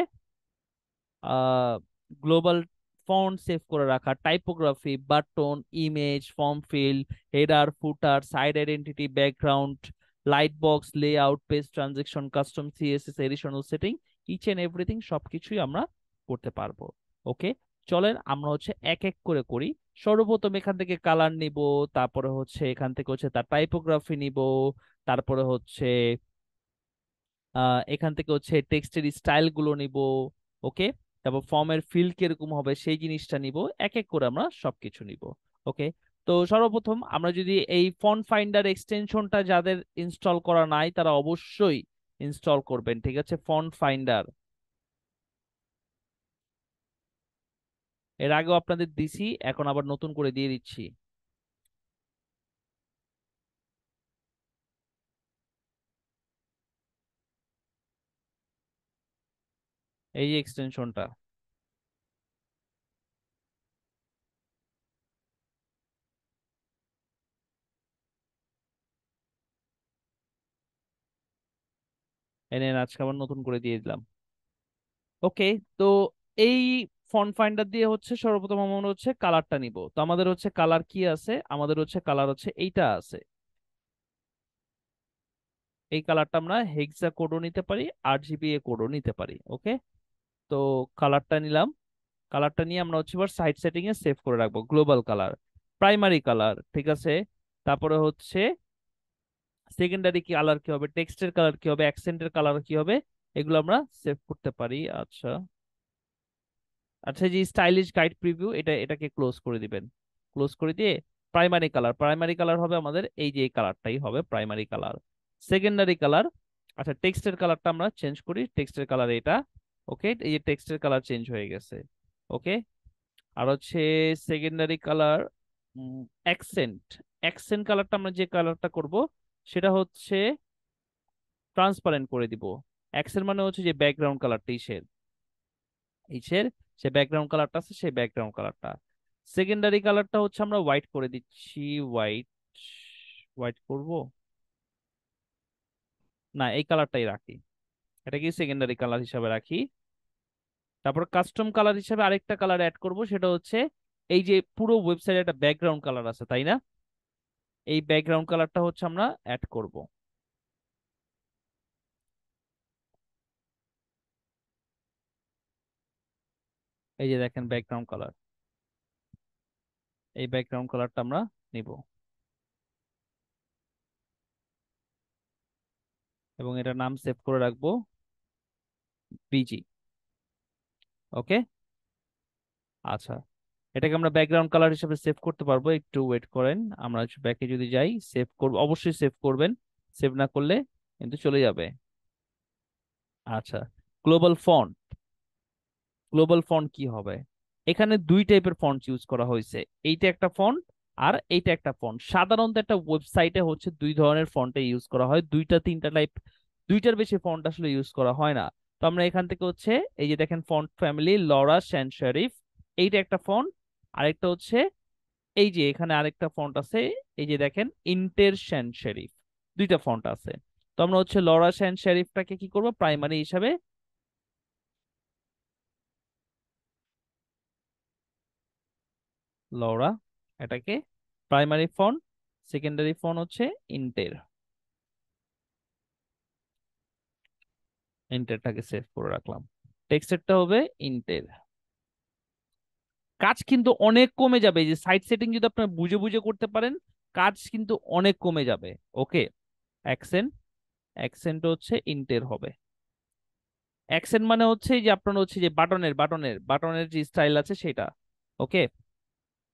গ্লোবাল ফন্ট সেভ করে রাখা, typography, button, image, form fill, header, footer, side identity, background, light box, layout, page transaction, custom CSS, additional setting, each and everything সবকিছুই আমরা করতে পারবো। ওকে, চলেন আমরা হচ্ছে এক এক করে করি। সর্বপ্রথম এখান থেকে কালার নিব, তারপরে হচ্ছে এখান থেকে হচ্ছে তার টাইপোগ্রাফি নিব, তারপরে হচ্ছে এখান থেকে হচ্ছে টেক্সটের স্টাইল গুলো নিব। ওকে, তারপর ফর্মের ফিল কিরকম হবে সেই জিনিসটা নিব, এক এক করে আমরা সবকিছু নিব। ওকে, তো সর্বপ্রথম আমরা যদি এই ফন্ট ফাইন্ডার এক্সটেনশনটা যাদের ইনস্টল করা নাই তারা অবশ্যই ইনস্টল করবেন, ঠিক আছে। ফন্ট ফাইন্ডার এর আগেও আপনাদের দিছি, এখন আবার নতুন করে দিয়ে দিচ্ছি। এই যে এক্সটেনশনটা, এনে আজকে আবার নতুন করে দিয়ে দিলাম। ওকে। তো এই ফন্ট ফাইন্ডার দিয়ে হচ্ছে সর্বপ্রথম আমরা হচ্ছে কালারটা নিব। তো আমাদের হচ্ছে কালার কি আছে, আমাদের হচ্ছে কালার হচ্ছে এইটা আছে। এই কালারটা আমরা হেক্সা কোডও নিতে পারি, RGBA কোডও নিতে পারি। ওকে। তো কালারটা নিলাম। কালারটা নিয়ে আমরা হচ্ছে এবার সাইড সেটিং এ সেভ করে রাখবো গ্লোবাল কালার, প্রাইমারি কালার, ঠিক আছে। তারপরে হচ্ছে সেকেন্ডারি কালার কি হবে, টেক্সটের কালার কি হবে, অ্যাকসেন্টের কালার কি হবে, এগুলো আমরা সেভ করতে পারি। আচ্ছা। আচ্ছা, এই যে স্টাইলিশ গাইড প্রিভিউ, এটাকে ক্লোজ করে দিবেন। ক্লোজ করে দিয়ে প্রাইমারি কালার হবে আমাদের এই যে এই কালারটাই হবে প্রাইমারি কালার। সেকেন্ডারি কালার, আচ্ছা টেক্সটের কালারটা আমরা চেঞ্জ করি, টেক্সটের কালার এটা। ওকে, এই যে টেক্সটের কালার চেঞ্জ হয়ে গেছে। ওকে। আর হচ্ছে সেকেন্ডারি কালার অ্যাকসেন্ট, অ্যাকসেন্ট কালারটা আমরা যে কালারটা করব সেটা হচ্ছে ট্রান্সপারেন্ট করে দিব। অ্যাকসেন্ট মানে হচ্ছে যে ব্যাকগ্রাউন্ড কালারটা ইসের, ইসের যে ব্যাকগ্রাউন্ড কালারটা আছে সেই ব্যাকগ্রাউন্ড কালারটা। সেকেন্ডারি কালারটা হচ্ছে আমরা হোয়াইট করে দিচ্ছি। হোয়াইট, হোয়াইট করব না, এই কালারটাই রাখি, এটাকে সেকেন্ডারি কালার হিসাবে রাখি। তারপর কাস্টম কালার হিসাবে আরেকটা কালার অ্যাড করব, সেটা হচ্ছে এই যে পুরো ওয়েবসাইটে একটা ব্যাকগ্রাউন্ড কালার আছে তাই না, এই ব্যাকগ্রাউন্ড কালারটা হচ্ছে আমরা অ্যাড করব। এই যে দেখেন ব্যাকগ্রাউন্ড কালার, এই ব্যাকগ্রাউন্ড কালারটা আমরা নিব এবং এটার নাম সেভ করে রাখবো বিজি। ওকে। আচ্ছা, এটাকে আমরা ব্যাকগ্রাউন্ড কালার হিসেবে সেভ করতে পারবো, একটু ওয়েট করেন। আমরা ব্যাকে যদি যাই সেভ করব, অবশ্যই সেভ করবেন, সেভ না করলে কিন্তু চলে যাবে। আচ্ছা, গ্লোবাল ফন্ট, গ্লোবাল ফন্ট কি হবে, এখানে দুই টাইপের ফন্ট ইউজ করা হয়েছে। এইটা একটা ফন্ট আর এইটা একটা ফন্ট। সাধারণত একটা ওয়েবসাইটে হচ্ছে দুই ধরনের ফন্টে ইউজ করা হয়, দুইটা তিনটা টাইপ, দুইটার বেশি ফন্ট আসলে ইউজ করা হয় না। তো আমরা এখান থেকে হচ্ছে এই যে দেখেন ফন্ট ফ্যামিলি লরা শ্যান শরীফ, এইটা একটা ফন্ট। আরেকটা হচ্ছে এই যে এখানে আরেকটা ফন্ট আছে, এই যে দেখেন ইন্টের শ্যান শরীফ, দুইটা ফন্ট আছে। তো আমরা হচ্ছে লরা শ্যান শরীফটাকে কি করব প্রাইমারি হিসাবে, লরা, এটাকে প্রাইমারি ফন্ট, সেকেন্ডারি ফন্ট হচ্ছে ইন্টের, ইন্টেরটাকে সেভ করে রাখলাম। টেক্সটেরটা হবে ইন্টের। কাজ কিন্তু অনেক কমে যাবে, এই যে সাইট সেটিং যদি আপনারা বুঝে বুঝে করতে পারেন কাজ কিন্তু অনেক কমে যাবে। ওকে। অ্যাকসেন্ট, অ্যাকসেন্ট হচ্ছে ইন্টের হবে। অ্যাকসেন্ট মানে হচ্ছে এই যে আপনার হচ্ছে যে বাটনের যে স্টাইল আছে সেটা। ওকে।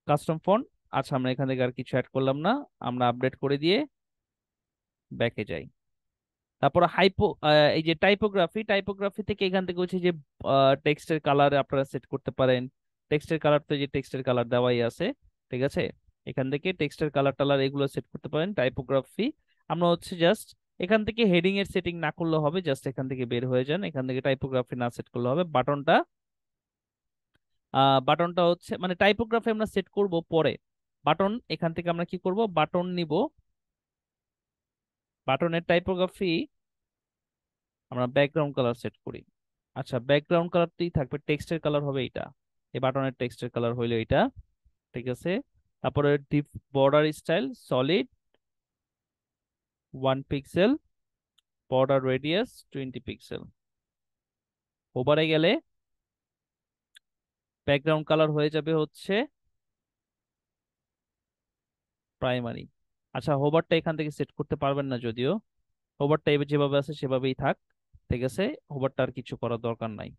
কাস্টম ফন্ট, আচ্ছা আমরা এখান থেকে আর কিছু অ্যাড করলাম না, আমরা আপডেট করে দিয়ে ব্যাকে যাই। তারপর এই যে টাইপোগ্রাফি, টাইপোগ্রাফি থেকে এখান থেকে হচ্ছে যে টেক্সটের কালার আপনারা সেট করতে পারেন। টেক্সটের কালার তো এই যে টেক্সটের কালার দেওয়াই আছে, ঠিক আছে। এখান থেকে টেক্সটের কালার টালার এগুলো সেট করতে পারেন টাইপোগ্রাফি। আমরা হচ্ছে জাস্ট এখান থেকে হেডিং এর সেটিং না করলে হবে, জাস্ট এখান থেকে বের হয়ে যান, এখান থেকে টাইপোগ্রাফি না সেট করলে হবে। বাটনটা, বাটনটা হচ্ছে মানে টাইপোগ্রাফি আমরা সেট করব পরে। বাটন এখান থেকে আমরা কি করব, বাটন নিব, বাটনের টাইপোগ্রাফি আমরা ব্যাকগ্রাউন্ড কালার সেট করি। আচ্ছা, ব্যাকগ্রাউন্ড কালারটাই থাকবে, টেক্সটের কালার হবে এটা, এই বাটনের টেক্সটের কালার হইলো এটা, ঠিক আছে। তারপরে deep border style solid 1 pixel, border radius 20 pixel. ওভারে গেলে ব্যাকগ্রাউন্ড কালার হয়ে যাবে হচ্ছে প্রাইমারি। আচ্ছা, হোভারটা এখান থেকে সেট করতে পারবেন না যদিও, হোভারটা এবার যেভাবে আছে সেভাবেই থাক, ঠিক আছে। হোভারটা আর কিছু করার দরকার নাই।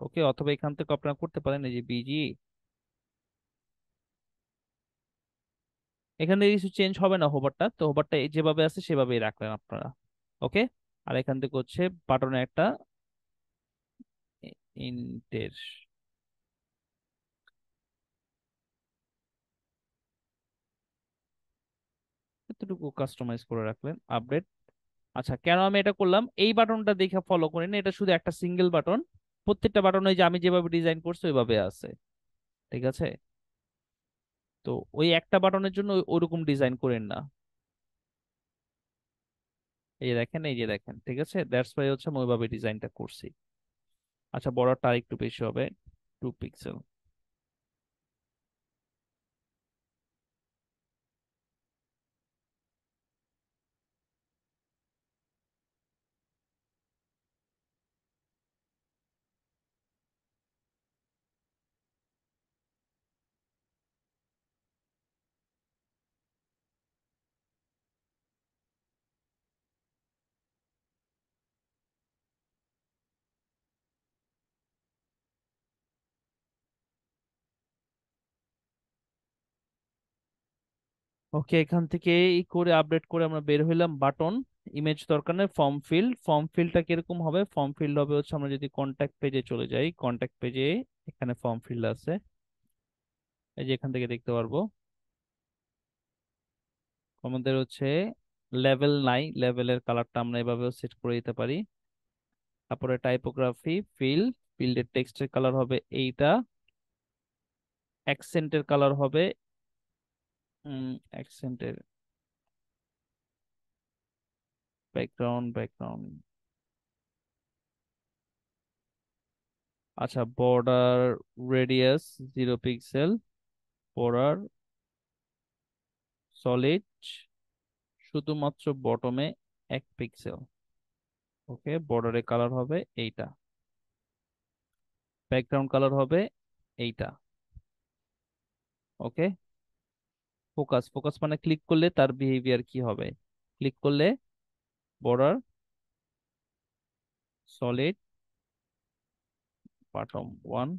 ওকে, অথবা এখান থেকে আপনারা করতে পারেন এই যে বিজি, এখান থেকে কিছু চেঞ্জ হবে না হোভারটা, তো হোভারটা যেভাবে আছে সেভাবেই রাখলেন আপনারা। ওকে। আর এখান থেকে হচ্ছে বাটনে একটা ইন্টের, এতটুকু কাস্টমাইজ করে রাখলেন আপডেট। আচ্ছা, কেন আমি এটা করলাম, এই বাটনটা দেখে ফলো করেন, এটা শুধু একটা সিঙ্গেল বাটন, প্রত্যেকটা বাটন ওই যে আমি যেভাবে ডিজাইন করছি ওইভাবে আছে, ঠিক আছে। তো ওই একটা বাটনের জন্য ওইরকম ডিজাইন করেন না। এই দেখেন, এই যে দেখেন, ঠিক আছে, দ্যাটস ওয়াই হচ্ছে আমি ওইভাবে ডিজাইনটা করছি। আচ্ছা, বর্ডারটা একটু বেশি হবে, 2 পিক্সেল। ওকে, এখান থেকে ই করে আপডেট করে আমরা বের হইলাম। বাটন, ইমেজ দরকার নেই। ফর্ম ফিল্ড, ফর্ম ফিল্ডটা কিরকম হবে? ফর্ম ফিল্ড হবে হচ্ছে, আমরা যদি কন্ট্যাক্ট পেজে চলে যাই, কন্ট্যাক্ট পেজে এখানে ফর্ম ফিল্ড আছে, এই যে এখান থেকে দেখতে পারবো। আমাদের হচ্ছে লেভেল নাই, লেভেলের কালারটা আমরা এভাবেও সেট করে দিতে পারি। তারপরে টাইপোগ্রাফি ফিল্ড, ফিল্ডের টেক্সটের কালার হবে এইটা, অ্যাকসেন্টের কালার হবে অ্যাকসেন্টের, ব্যাকগ্রাউন্ড, ব্যাকগ্রাউন্ড। আচ্ছা, border radius 0 pixel, border solid শুধুমাত্র বটমে 1 পিক্সেল। ওকে, বর্ডারের কালার হবে এইটা, ব্যাকগ্রাউন্ড কালার হবে এইটা। ওকে, ফোকাস, ফোকাস মানে ক্লিক করলে তার বিহেভিয়ার কি হবে? ক্লিক করলে বর্ডার সলিড বটম 1।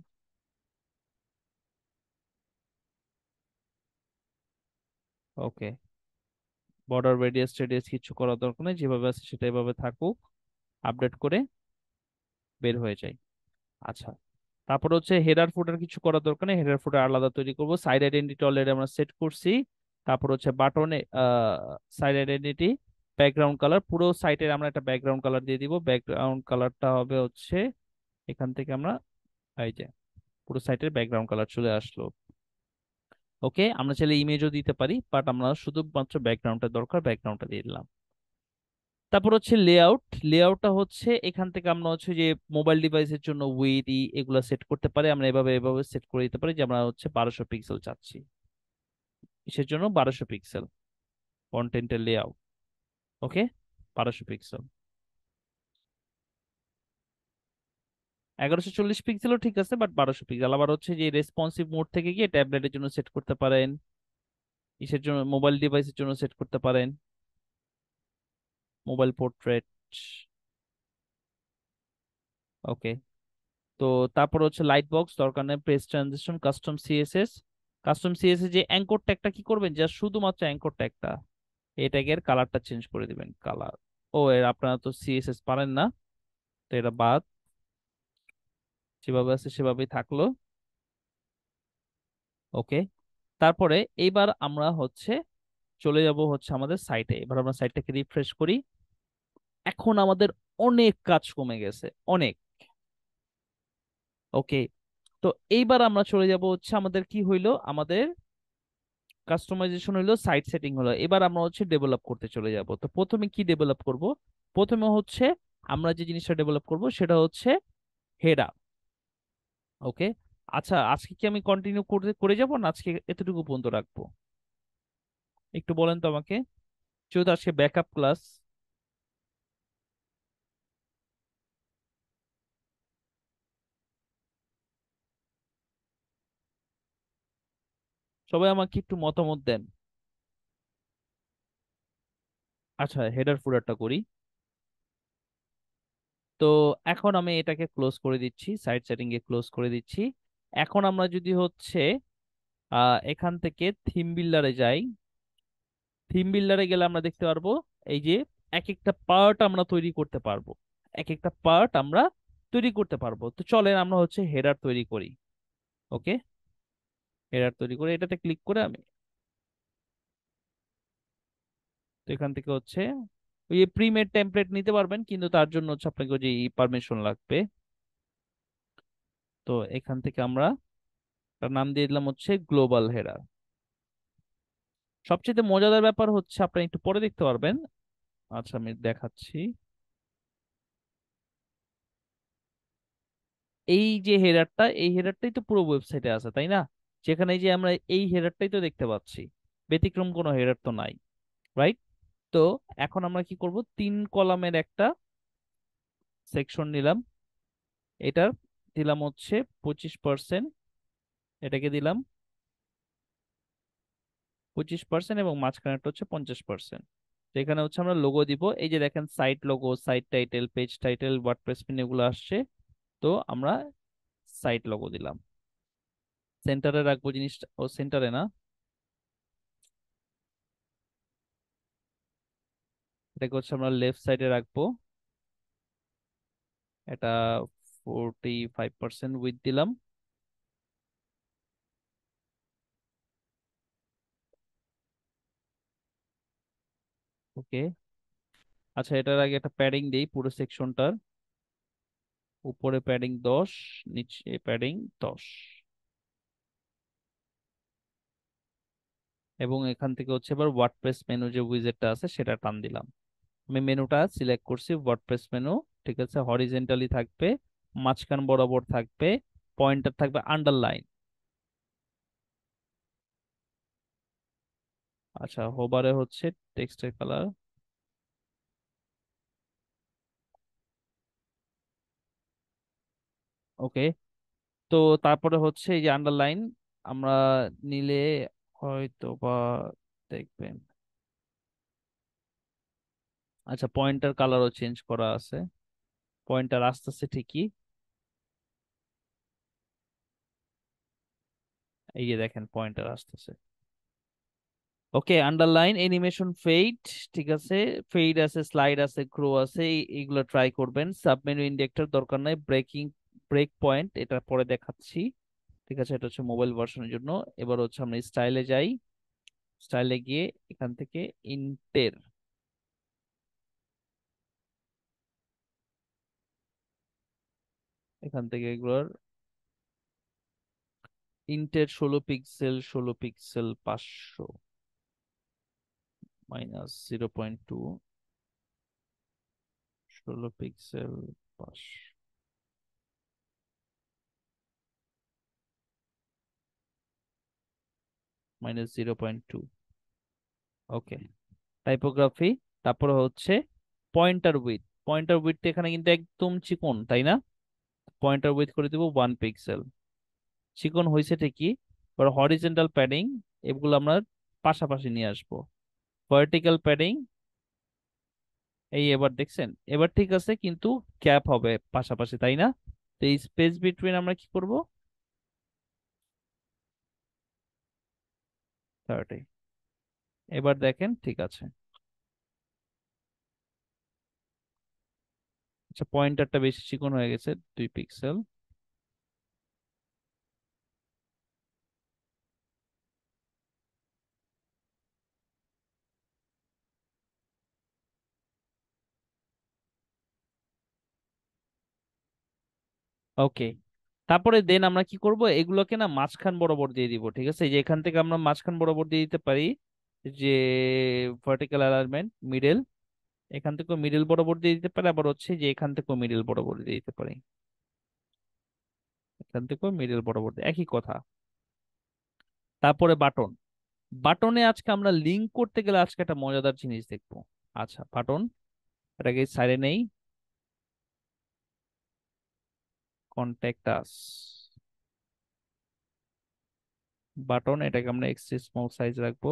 ওকে, বর্ডার রেডিয়াস রেডিয়াস কিছু করার দরকার নেই, যেভাবে আছে সেটা এভাবে থাকুক। আপডেট করে বের হয়ে যায়। আচ্ছা, তারপর হচ্ছে হেডার ফুটার কিছু করার দরকার নেই, হেডার ফুটার আলাদা তৈরি করব। সাইড আইডেন্টিটি অলরেডি আমরা সেট করছি। তারপর হচ্ছে বাটনে সাইড আইডেন্টিটি, ব্যাকগ্রাউন্ড কালার, পুরো সাইটের আমরা একটা ব্যাকগ্রাউন্ড কালার দিয়ে দিব। ব্যাকগ্রাউন্ড কালারটা হবে হচ্ছে এখান থেকে আমরা, এই যে পুরো সাইটের ব্যাকগ্রাউন্ড কালার চলে আসলো। ওকে, আমরা চাইলে ইমেজও দিতে পারি, বাট আমরা শুধুমাত্র ব্যাকগ্রাউন্ডটা দরকার, ব্যাকগ্রাউন্ডটা দিয়ে দিলাম। তারপর হচ্ছে লেআউট, লেআউটটা হচ্ছে এখান থেকে আমরা হচ্ছে যে মোবাইল ডিভাইসের জন্য উইডি এগুলা সেট করতে পারি, আমরা এভাবে এভাবে সেট করে দিতে পারি যে আমরা হচ্ছে 1200 পিক্সেল চাচ্ছি, কিসের জন্য? 1200 পিক্সেল, কন্টেন্টের লেআউট। ওকে, 1200 পিক্সেল। 1140 পিক্সেলও ঠিক আছে, বাট 1200 পিক্সেল। আবার হচ্ছে যে রেসপন্সিভ মোড থেকে গিয়ে ট্যাবলেটের জন্য সেট করতে পারেন, কিসের জন্য? মোবাইল ডিভাইসের জন্য সেট করতে পারেন, মোবাইল পোর্ট্রেট। ওকে, তো তারপর হচ্ছে লাইট বক্স দরকার নেই, press transition, custom CSS. Custom CSS যে অ্যাঙ্কর ট্যাগটা কি করবেন? জাস্ট শুধুমাত্র অ্যাঙ্কর ট্যাগটা, এই ট্যাগের কালারটা চেঞ্জ করে দিবেন, কালার। ও এর আপনারা তো সিএসএস পারেন না, তো এটা বাদ, যেভাবে আছে সেভাবেই থাকলো। ওকে, তারপরে এইবার আমরা হচ্ছে চলে যাব হচ্ছে আমাদের সাইটে। এবার আমরা সাইটটাকে রিফ্রেশ করি। এখন আমাদের অনেক কাজ কমে গেছে, অনেক। ওকে, তো এইবার আমরা চলে যাব হচ্ছে, আমাদের কি হইলো, আমাদের কাস্টমাইজেশন হলো, সাইট সেটিং হলো, এবার আমরা হচ্ছে ডেভেলপ করতে চলে যাব। তো প্রথমে কি ডেভেলপ করব? প্রথমে হচ্ছে আমরা যে জিনিসটা ডেভেলপ করব সেটা হচ্ছে হেডার। ওকে, আচ্ছা, আজকে কি আমি কন্টিনিউ করে করে যাব, না আজকে এতটুকু পর্যন্ত রাখবো? একটু বলেন তো আমাকে, যেহেতু আজকে ব্যাকআপ ক্লাস। সবাই আমাকে একটু মতামত দেন। আচ্ছা, হেডার ফুডারটা করি। তো এখন আমি এটাকে ক্লোজ করে দিচ্ছি, সাইট সেটিং এ ক্লোজ করে দিচ্ছি। এখন আমরা যদি হচ্ছে এখান থেকে থিম বিল্ডারে যাই, থিম বিল্ডারে গেলে আমরা দেখতে পারবো এই যে এক একটা পার্ট আমরা তৈরি করতে পারবো, এক একটা পার্ট আমরা তৈরি করতে পারবো। তো চলেন আমরা হচ্ছে হেডার তৈরি করি। ওকে, হেডার তৈরি করে এটাতে ক্লিক করে আমি, তো এখান থেকে হচ্ছে ওই যে প্রিমেড টেমপ্লেট নিতে পারবেন, কিন্তু তার জন্য হচ্ছে আপনাকে ওই যে পারমিশন লাগবে। তো এখান থেকে আমরা তার নাম দিয়ে দিলাম হচ্ছে গ্লোবাল হেডার। সবচেয়ে মজাদার ব্যাপার হচ্ছে, আপনি একটু পরে দেখতে পারবেন, আচ্ছা আমি দেখাচ্ছি। এই যে হেডারটা, এই হেডারটাই তো পুরো ওয়েবসাইটে আছে তাই না? যেখানে এই যে আমরা এই হেডারটাই তো দেখতে পাচ্ছি, ব্যতিক্রম কোনো হেডার তো নাই, রাইট? তো এখন আমরা কি করব, 3 কলামের একটা সেকশন নিলাম। এটার দিলাম হচ্ছে 25%, এটাকে দিলাম 25% এবং মাঝখানেরটা হচ্ছে 50%। তো এখানে হচ্ছে আমরা লোগো দিব, এই যে দেখেন site logo, site title, page title, WordPress pin এগুলো আসছে। তো আমরা সাইট লোগো দিলাম। সেন্টারে রাখবো জিনিসটা, ও সেন্টারে না, এটাকে হচ্ছে আমরা লেফট সাইডে রাখবো। এটা 45% উইথ দিলাম। ওকে। আচ্ছা এটার আগে একটা প্যাডিং দেই পুরো সেকশনটার। উপরে প্যাডিং 10, নিচে প্যাডিং 10। এবং এখান থেকে হচ্ছে এবার ওয়ার্ডপ্রেস মেনু যে উইজেটটা আছে সেটা টান দিলাম। আমি মেনুটা সিলেক্ট করছি, ওয়ার্ডপ্রেস মেনু। ঠিক আছে, হরিজেন্টালি থাকবে, মাঝখান বরাবর থাকবে, পয়েন্টার থাকবে আন্ডারলাইন। আচ্ছা হোবারে হচ্ছে টেক্সটের কালার। ওকে। তো তারপরে হচ্ছে এই যে আন্ডারলাইন আমরা নিলে হয়তো বা দেখবেন, আচ্ছা পয়েন্টার কালারও চেঞ্জ করা আছে, পয়েন্টার আসতেছে ঠিকই। এই যে দেখেন পয়েন্টার আসতেছে। ওকে, আন্ডারলাইন, এনিমেশন, ফেড, ঠিক আছে, ফেড আছে, স্লাইড আছে, গ্রো আছে, এইগুলো ট্রাই করবেন। সাবমেনু ইন্ডেক্টর দরকার নাই, ব্রেক পয়েন্ট এটা পরে দেখাচ্ছি। ঠিক আছে, এটা হচ্ছে মোবাইল ভার্সনের জন্য। এবার হচ্ছে আমরা স্টাইলে যাই, স্টাইলে গিয়ে এখান থেকে ইন্টের, এখান থেকে এগুলোর ইন্টের 16 পিক্সেল, 16 পিক্সেল 500 -0.2, 16 পিক্সেল 500 -0.2। ওকে, টাইপোগ্রাফি। তারপরে হচ্ছে পয়েন্টার উইথ, পয়েন্টার উইথ এখানে কিন্তু একদম চিকন তাই না? পয়েন্টার উইথ করে দিব 1 পিক্সেল। চিকন হয়েছে ঠিকই। এবার হরিজেন্টাল প্যাডিং এগুলো আমরা পাশাপাশি নিয়ে আসবো। ভার্টিক্যাল প্যাডিং, এই এবার দেখছেন, এবার ঠিক আছে, কিন্তু গ্যাপ হবে পাশাপাশি তাই না? তো এই স্পেস বিটুইন আমরা কি করব, 30। এবার দেখেন ঠিক আছে। আচ্ছা পয়েন্টারটা বেশি চিকন হয়ে গেছে, 2 পিক্সেল। ওকে। তারপরে দেন আমরা কি করব, এগুলোকে না মাঝখান বরাবর দিয়ে দিব। ঠিক আছে, এই যে এখান থেকে আমরা মাঝখান বরাবর দিয়ে দিতে পারি, যে ভার্টিক্যাল অ্যালাইনমেন্ট মিডল, এখান থেকেও মিডল বরাবর দিয়ে দিতে পারি, আবার হচ্ছে যে এখান থেকেও মিডল বরাবর দিয়ে দিতে পারি, এখান থেকেও মিডল বরাবর একই কথা। তারপরে বাটন, বাটনে আজকে আমরা লিংক করতে গেলে আজকে একটা মজাদার জিনিস দেখবো। আচ্ছা বাটন, এটাকে সাইডে নেই, কন্ট্যাক্ট আস, বাটন, এটাকে আমরা এক্সট্রা স্মল সাইজ রাখবো।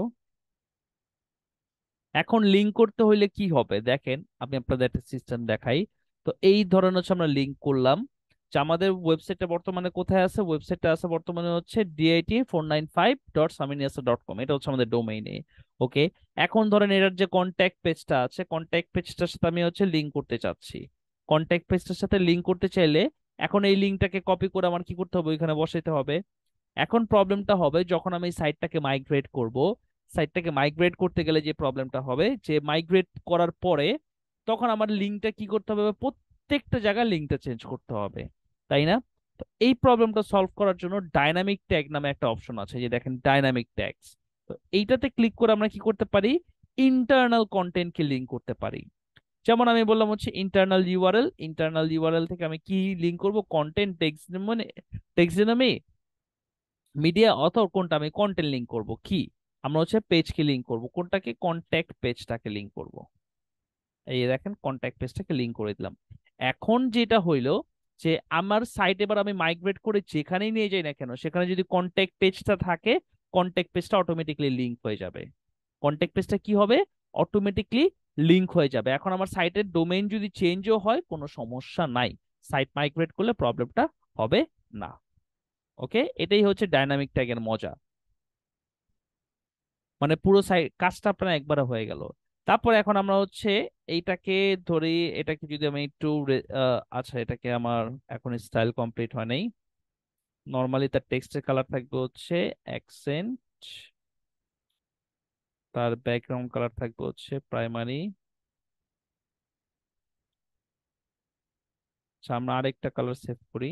এখন লিংক করতে হইলে কি হবে দেখেন, আমি আপনাদের একটা সিস্টেম দেখাই। তো এই ধরনের হচ্ছে আমরা লিংক করলাম, যে আমাদের ওয়েবসাইটটা বর্তমানে কোথায় আছে, ওয়েবসাইটটা আছে বর্তমানে হচ্ছে dit495.saminiasa.com, এটা হচ্ছে আমাদের ডোমেইনে। ওকে। এখন ধরেন এটার যে কন্ট্যাক্ট পেজটা আছে, কন্ট্যাক্ট পেজটার সাথে আমি হচ্ছে লিংক করতে চাচ্ছি। কন্ট্যাক্ট পেজটার সাথে লিংক করতে চাইলে এখন এই লিংকটাকে কপি করে আমার কি করতে হবে, ওইখানে বসাইতে হবে। এখন প্রবলেমটা হবে যখন আমি সাইটটাকে মাইগ্রেট করব, সাইটটাকে মাইগ্রেট করতে গেলে যে প্রবলেমটা হবে, যে মাইগ্রেট করার পরে তখন আমার লিঙ্কটা কি করতে হবে, প্রত্যেকটা জায়গায় লিঙ্কটা চেঞ্জ করতে হবে তাই না? তো এই প্রবলেমটা সলভ করার জন্য ডাইনামিক ট্যাগ নামে একটা অপশন আছে, যে দেখেন ডাইনামিক ট্যাগস। তো এইটাতে ক্লিক করে আমরা কি করতে পারি, ইন্টারনাল কন্টেন্টকে লিঙ্ক করতে পারি। যেমন আমি বললাম হচ্ছে ইন্টারনাল ইউআরএল থেকে আমি কি লিঙ্ক করব, কন্টেন্ট টেক্সোনমি মিডিয়া অথর কোনটা, আমি কন্টেন্ট লিঙ্ক করব কি, আমরা হচ্ছে পেজকে লিঙ্ক করব, কোনটাকে, কন্ট্যাক্ট পেজটাকে লিঙ্ক করব। এই দেখেন কন্ট্যাক্ট পেজটাকে লিঙ্ক করে দিলাম। এখন যেটা হইলো যে আমার সাইট এবার আমি মাইগ্রেট করে যেখানেই নিয়ে যাই না কেন, সেখানে যদি কন্ট্যাক্ট পেজটা থাকে, কন্ট্যাক্ট পেজটা অটোমেটিকলি লিঙ্ক হয়ে যাবে। কন্ট্যাক্ট পেজটা কি হবে, অটোমেটিকলি লিঙ্ক হয়ে যাবে। এখন আমার সাইটের ডোমেইন যদি চেঞ্জও হয় কোনো সমস্যা নাই, সাইট মাইগ্রেট করলে প্রবলেমটা হবে না। ওকে, এটাই হচ্ছে ডাইনামিক ট্যাগের মজা। মানে পুরো কাজটা আপনার একবারে হয়ে গেল। তারপর এখন আমরা হচ্ছে এইটাকে ধরি, এটাকে যদি আমি একটু আচ্ছা, এটাকে আমার এখন স্টাইল কমপ্লিট হয় নাই। নর্মালি তার টেক্সটের কালার থাকবে হচ্ছে অ্যাকসেন্ট, তার ব্যাকগ্রাউন্ড কালার থাকবে হচ্ছে প্রাইমারি। আচ্ছা, আমরা আরেকটা কালার সেভ করি।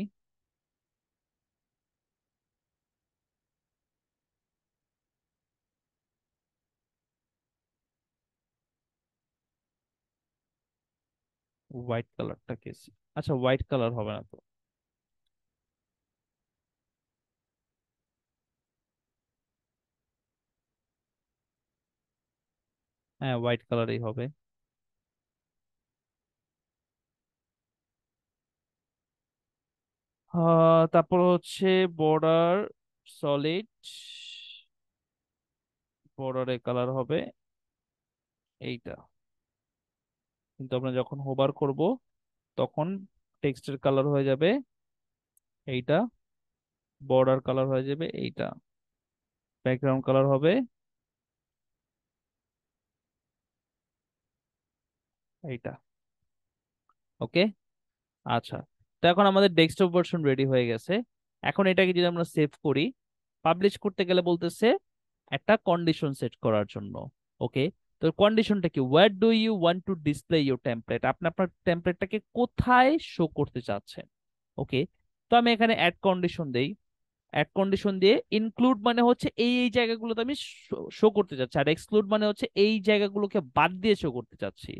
হোয়াইট কালারটাকে, আচ্ছা হোয়াইট কালার হবে না তো, হ্যাঁ হোয়াইট কালারই হবে। তারপর হচ্ছে বর্ডার সলিড, বর্ডারের কালার হবে এইটা। কিন্তু আমরা যখন হোভার করব তখন টেক্সটের কালার হয়ে যাবে এইটা, বর্ডার কালার হয়ে যাবে এইটা, ব্যাকগ্রাউন্ড কালার হবে এইটা। ওকে, আচ্ছা। তো এখন আমাদের ডেস্কটপ ভার্সন রেডি হয়ে গেছে। এখন এটাকে যদি আমরা সেভ করি, পাবলিশ করতে গেলে বলতেছে একটা কন্ডিশন সেট করার জন্য। ওকে, তো কন্ডিশনটা কি, where do you want to display your template, আপনি আপনার টেমপ্লেটটাকে কোথায় শো করতে চাচ্ছেন। ওকে, তো আমি এখানে অ্যাড কন্ডিশন দেই। অ্যাড কন্ডিশন দিয়ে ইনক্লুড মানে হচ্ছে এই এই জায়গাগুলোতে আমি শো করতে চাচ্ছি, আর এক্সক্লুড মানে হচ্ছে এই জায়গাগুলোকে বাদ দিয়ে শো করতে চাচ্ছি।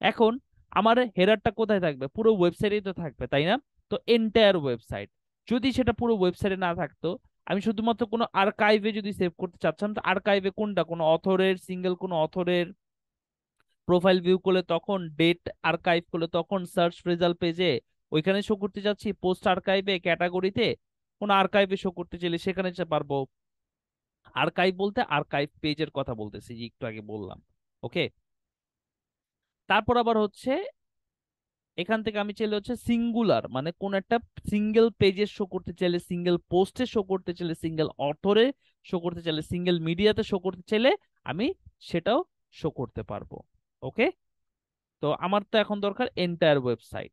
এখন আমার হেডারটা কোথায় থাকবে, পুরো ওয়েবসাইটেই তো থাকবে তাই না। তো এন্টায়ার ওয়েবসাইট, যদি সেটা পুরো ওয়েবসাইটে না থাকতো, আমি শুধুমাত্র কোনো আর্কাইভে যদি সেভ করতে চাচ্ছিলাম, তো আর্কাইভে কোনটা, কোনো অথরের সিঙ্গেল কোনো অথরের প্রোফাইল ভিউ করলে তখন, ডেট আর্কাইভ করলে তখন, সার্চ রেজাল্ট পেজে ওইখানে শো করতে যাচ্ছি, পোস্ট আর্কাইভে ক্যাটাগরিতে, কোন আর্কাইভে শো করতে চাইলে সেখানে পারবো। আর্কাইভ বলতে আর্কাইভ পেজের কথা বলতেছি, যে একটু আগে বললাম। ওকে, তারপর আবার হচ্ছে এখান থেকে আমি চাইলে হচ্ছে সিঙ্গুলার, মানে কোন একটা সিঙ্গেল পেজে শো করতে চাইলে, সিঙ্গেল পোস্টে শো করতে চাইলে, সিঙ্গেল অথরে শো করতে চাইলে, সিঙ্গেল মিডিয়াতে শো করতে চাইলে আমি সেটাও শো করতে পারবো। ওকে, তো আমার তো এখন দরকার এন্টায়ার ওয়েবসাইট।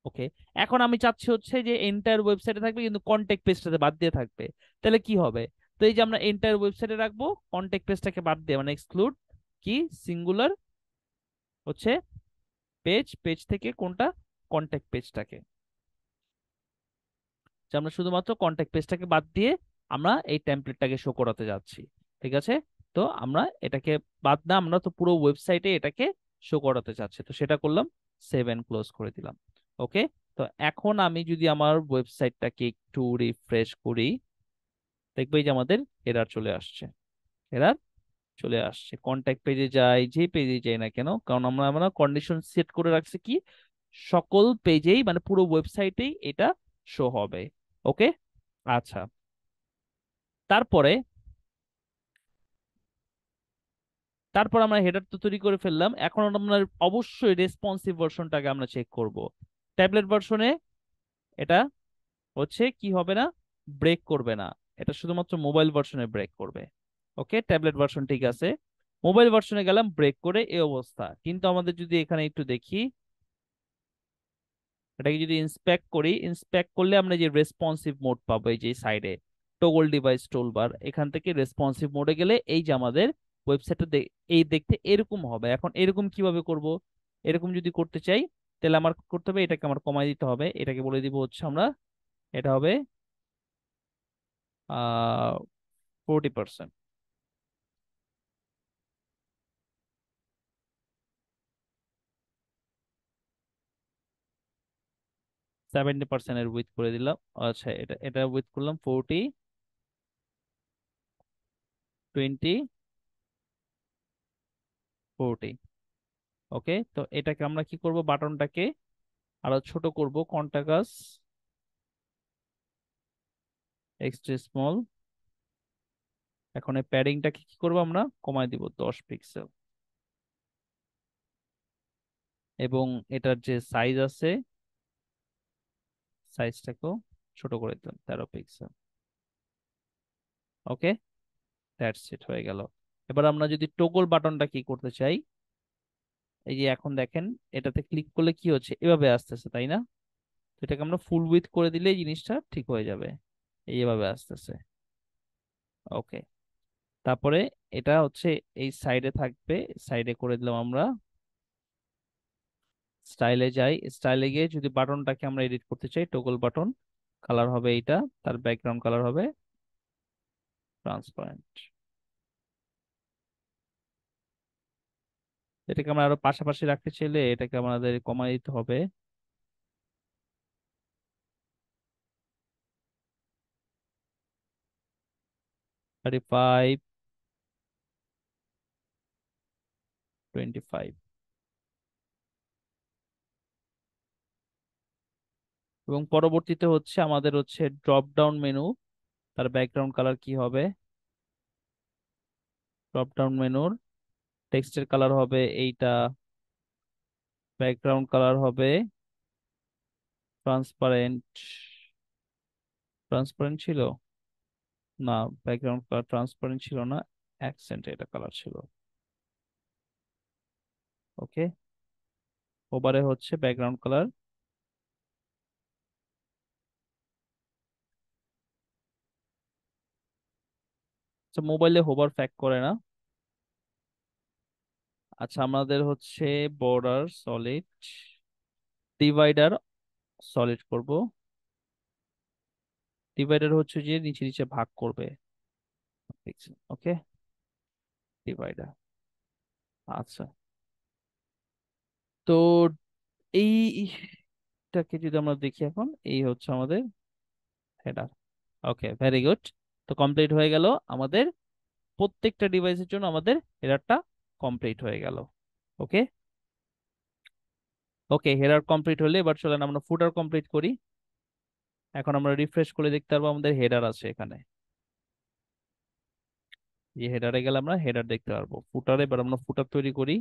ওকে, এখন আমি চাচ্ছি হচ্ছে যে এন্টায়ার ওয়েবসাইটে থাকবে কিন্তু কন্টেক্ট পেজটাতে বাদ দিয়ে থাকবে। তাহলে কি হবে, তো এই যে আমরা এন্টায়ার ওয়েবসাইটে রাখবো, কন্টেক্ট পেজটাকে বাদ দিয়ে, মানে এক্সক্লুড কি, সিঙ্গুলার হচ্ছে পেজ, পেজ থেকে কোনটা, কন্টেক্ট পেজটাকে, যে আমরা শুধুমাত্র কন্ট্যাক্ট পেজটাকে বাদ দিয়ে আমরা এই টেমপ্লেটটাকে শো করাতে যাচ্ছি। ঠিক আছে, তো আমরা এটাকে বাদ না, আমরা তো পুরো ওয়েবসাইটে এটাকে শো করাতে চাচ্ছি, তো সেটা করলাম, সেভ এন্ড ক্লোজ করে দিলাম। ওকে, তো এখন আমি যদি আমার ওয়েবসাইটটাকে একটু রিফ্রেশ করি, দেখবে যে আমাদের এরর চলে আসছে, এরর চলে আসছে। কন্ট্যাক্ট পেজে যাই, যে পেজে যাই না কেন, কারণ আমরা আমরা কন্ডিশন সেট করে রাখছি কি, সকল পেজেই মানে পুরো ওয়েবসাইটেই এটা শো হবে। ওকে, আচ্ছা। তারপরে তারপর আমরা হেডার তো তৈরি করে ফেললাম, এখন আমরা অবশ্যই রেসপন্সিভ ভার্সনটাকে আমরা চেক করব। ট্যাবলেট ভার্সনে এটা হচ্ছে কি হবে না, ব্রেক করবে না, এটা শুধুমাত্র মোবাইল ভার্সনে ব্রেক করবে। ওকে, ট্যাবলেট ভার্সন ঠিক আছে, মোবাইল ভার্সনে গেলাম ব্রেক করে এই অবস্থা। কিন্তু আমাদের যদি এখানে একটু দেখি, এটাকে যদি ইন্সপেক্ট করি, ইন্সপেক্ট করলে আমরা যে রেসপন্সিভ মোড পাবো, এই যে সাইডে টগল ডিভাইস টুলবার, এখান থেকে রেসপন্সিভ মোডে গেলে এই যে আমাদের ওয়েবসাইটটা এই দেখতে এরকম হবে। এখন এরকম কিভাবে করব, এরকম যদি করতে চাই তাহলে আমার করতে হবে, এটাকে আমার কমাই দিতে হবে, এটাকে বলে দিব হচ্ছে আমরা, এটা হবে 40%। 70% এর উইথ করে দিলাম। আচ্ছা, এটা এটা উইথ করলাম 40, 20, 40। ওকে, তো এটাকে আমরা কি করব, বাটনটাকে আরো ছোট করব, কন্টাগাস এক্সট্রা স্মল। এখন এই প্যাডিংটাকে কি করব, আমরা কমায় দিব 10 পিক্সেল। এবং এটার যে সাইজ আছে, সাইজটাকেও ছোট করে দিলাম 13 পিক্সেল। ওকে, দ্যাটস ইট, হয়ে গেল। এবার আমরা যদি টগল বাটনটা কি করতে চাই, এই যে এখন দেখেন, এটাতে ক্লিক করলে কি হচ্ছে, এভাবে আসতেছে, তাই না? তো এটাকে আমরা ফুল উইথ করে দিলে এই জিনিসটা ঠিক হয়ে যাবে, এইভাবে আসতেছে। ওকে, তারপরে এটা হচ্ছে এই সাইডে থাকবে, সাইডে করে দিলাম আমরা। স্টাইলে যাই, স্টাইলে গিয়ে যদি বাটনটাকে আমরা এডিট করতে চাই, টগল বাটন, কালার হবে এইটা, তার ব্যাকগ্রাউন্ড কালার হবে ট্রান্সপারেন্ট। এটাকে আমরা আরো পাশাপাশি রাখতে চাইলে এটাকে আমাদের কমাই দিতে হবে। 35, 25। এবং পরবর্তীতে হচ্ছে আমাদের হচ্ছে ড্রপ ডাউন মেনু, তার ব্যাকগ্রাউন্ড কালার কি হবে, ড্রপ ডাউন মেনুর টেক্সটের কালার হবে এইটা, ব্যাকগ্রাউন্ড কালার হবে ট্রান্সপারেন্ট। ট্রান্সপারেন্ট ছিল না, ব্যাকগ্রাউন্ড কালার ট্রান্সপারেন্ট ছিল না, অ্যাকসেন্ট এটা কালার ছিল। ওকে, ওভারে হচ্ছে ব্যাকগ্রাউন্ড কালার। আচ্ছা, মোবাইলে হোভার ফ্যাক করে না। আচ্ছা, আমাদের হচ্ছে বর্ডার সলিড, ডিভাইডার সলিড করব। ডিভাইডার হচ্ছে যে নিচে নিচে ভাগ করবে। ওকে, ডিভাইডার। আচ্ছা, তো এইটাকে যদি আমরা দেখি এখন, এই হচ্ছে আমাদের হেডার। ওকে, ভেরি গুড। তো কমপ্লিট হয়ে গেল আমাদের, প্রত্যেকটা ডিভাইসের জন্য আমাদের হেডারটা কমপ্লিট হয়ে গেল। ওকে, ওকে, হেডার কমপ্লিট হলে এবার চলেন আমরা ফুটার কমপ্লিট করি। এখন আমরা রিফ্রেশ করে দেখতে পারবো আমাদের হেডার আছে এখানে। যে হেডারে গেলে আমরা হেডার দেখতে পারবো। ফুটারে এবার আমরা ফুটার তৈরি করি।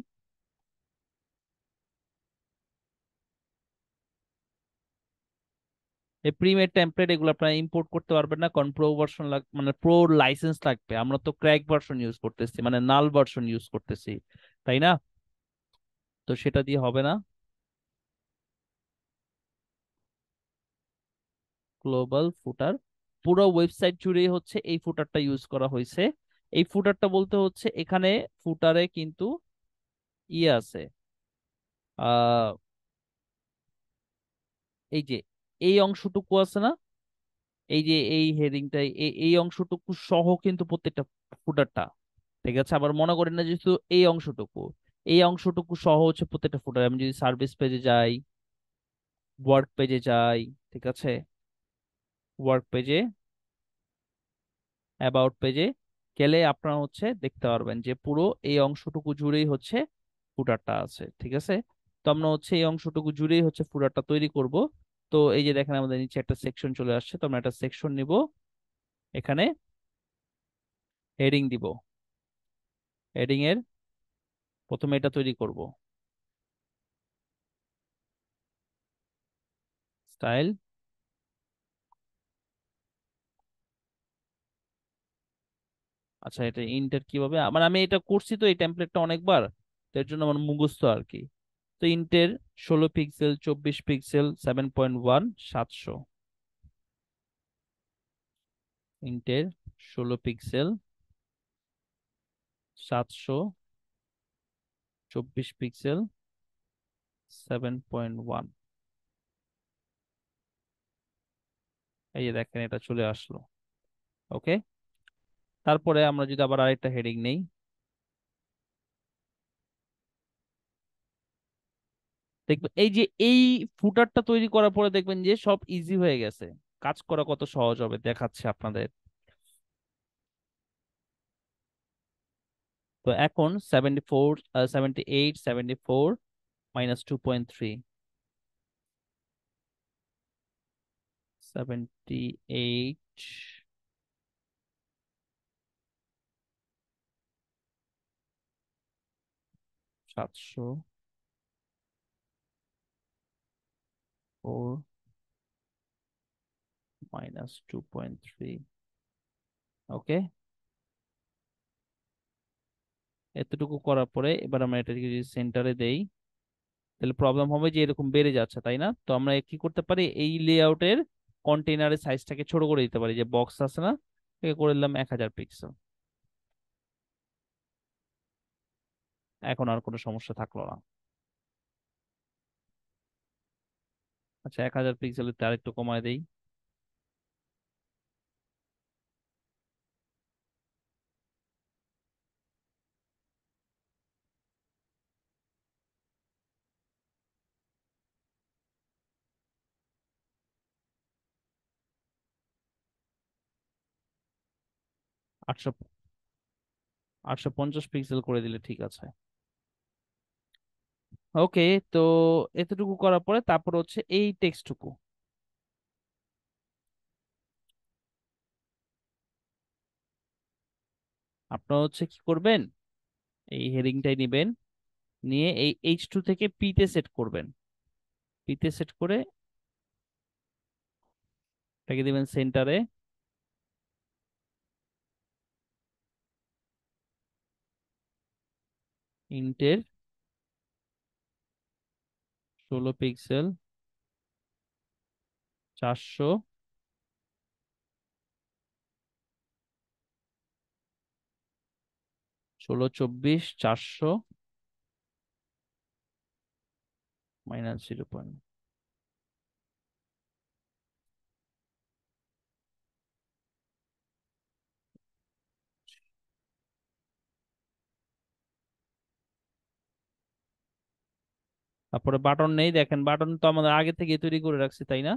এই প্রিমেড টেমপ্লেট এগুলো আপনারা ইম্পোর্ট করতে পারবেন না, কারণ প্রো ভার্সন মানে প্রো লাইসেন্স লাগবে। আমরা তো ক্র্যাক ভার্সন ইউজ করতেছি, মানে নাল ভার্সন ইউজ করতেছি, তাই না? তো সেটা দিয়ে হবে না। গ্লোবাল ফুটার, পুরো ওয়েবসাইট জুড়ে হচ্ছে এই ফুটারটা ইউজ করা হয়েছে। এই ফুটারটা বলতে হচ্ছে এখানে ফুটারে কিন্তু ইয়ে আছে, আহ এই যে এই অংশটুকু আছে না, এই যে এই হেডিংটা, এই অংশটুকু সহ কিন্তু প্রত্যেকটা ফুটারটা, ঠিক আছে? আবার মনে করেন না যে শুধু এই অংশটুকু, এই অংশটুকু সহ হচ্ছে প্রত্যেকটা ফুটার। আমি যদি সার্ভিস পেজে যাই, ওয়ার্ক পেজে যাই, ঠিক আছে, ওয়ার্ক পেজে, অ্যাবাউট পেজে গেলে আপনারা হচ্ছে দেখতে পারবেন যে পুরো এই অংশটুকু জুড়েই হচ্ছে ফুটারটা আছে, ঠিক আছে? তো আমরা হচ্ছে এই অংশটুকু জুড়েই হচ্ছে ফুটারটা তৈরি করব। তো এই যে দেখেন আমাদের নিচে একটা সেকশন চলে আসছে, তো আমরা একটা সেকশন নিব, এখানে হেডিং দিব। হেডিং এর প্রথমে এটা তৈরি করব, স্টাইল। আচ্ছা, এটা ইন্টের কিভাবে, মানে আমি এটা করছি তো এই টেমপ্লেটটা অনেকবার, তো এর জন্য আমার মুখস্থ আর কি। তো ইন্টের 16 পিক্সেল, 24 পিক্সেল, 7.1, 700। ইন্টের 16 pixel, 700, 24 pixel, 7.1। এই যে দেখেন এটা চলে আসলো। ওকে, তারপরে আমরা যদি আবার আরেকটা হেডিং নেই, দেখবেন এই যে এই ফুটারটা তৈরি করার পরে দেখবেন যে সব ইজি হয়ে গেছে, কাজ করা কত সহজ হবে দেখাচ্ছে আপনাদের। তো এখন 74, 78, 74 -2.3, 78, 700, 4 -2.3। ওকে, এতটুকু করার পরে এবার আমরা এটাকে যদি সেন্টারে দেই, তাহলে প্রবলেম হবে যে এরকম বেড়ে যাচ্ছে, তাই না? তো আমরা কি করতে পারি, এই লেআউটের কন্টেইনারের সাইজটাকে ছোট করে দিতে পারি, যে বক্স আছে না, এটাকে করে দিলাম 1000 পিক্সেল। এখন আর কোনো সমস্যা থাকলো না। আচ্ছা, 1000 পিক্সেলের তার একটু কমায় দেই। 800, 850 পিক্সেল করে দিলে ঠিক আছে। ওকে, তো এতটুকু করার পরে তারপর হচ্ছে এই টেক্সটটুকু আপনারা হচ্ছে কি করবেন, এই হেডিংটাই নিবেন, নিয়ে এই H2 থেকে P তে সেট করবেন। P তে সেট করে এটাকে দিবেন সেন্টারে। ইন্টের 16 পিক্সেল, 400, 16, 24, 400 -0. তারপরে বাটন নেই, দেখেন বাটন তো আমাদের আগে থেকে তৈরি করে রাখছি, তাই না?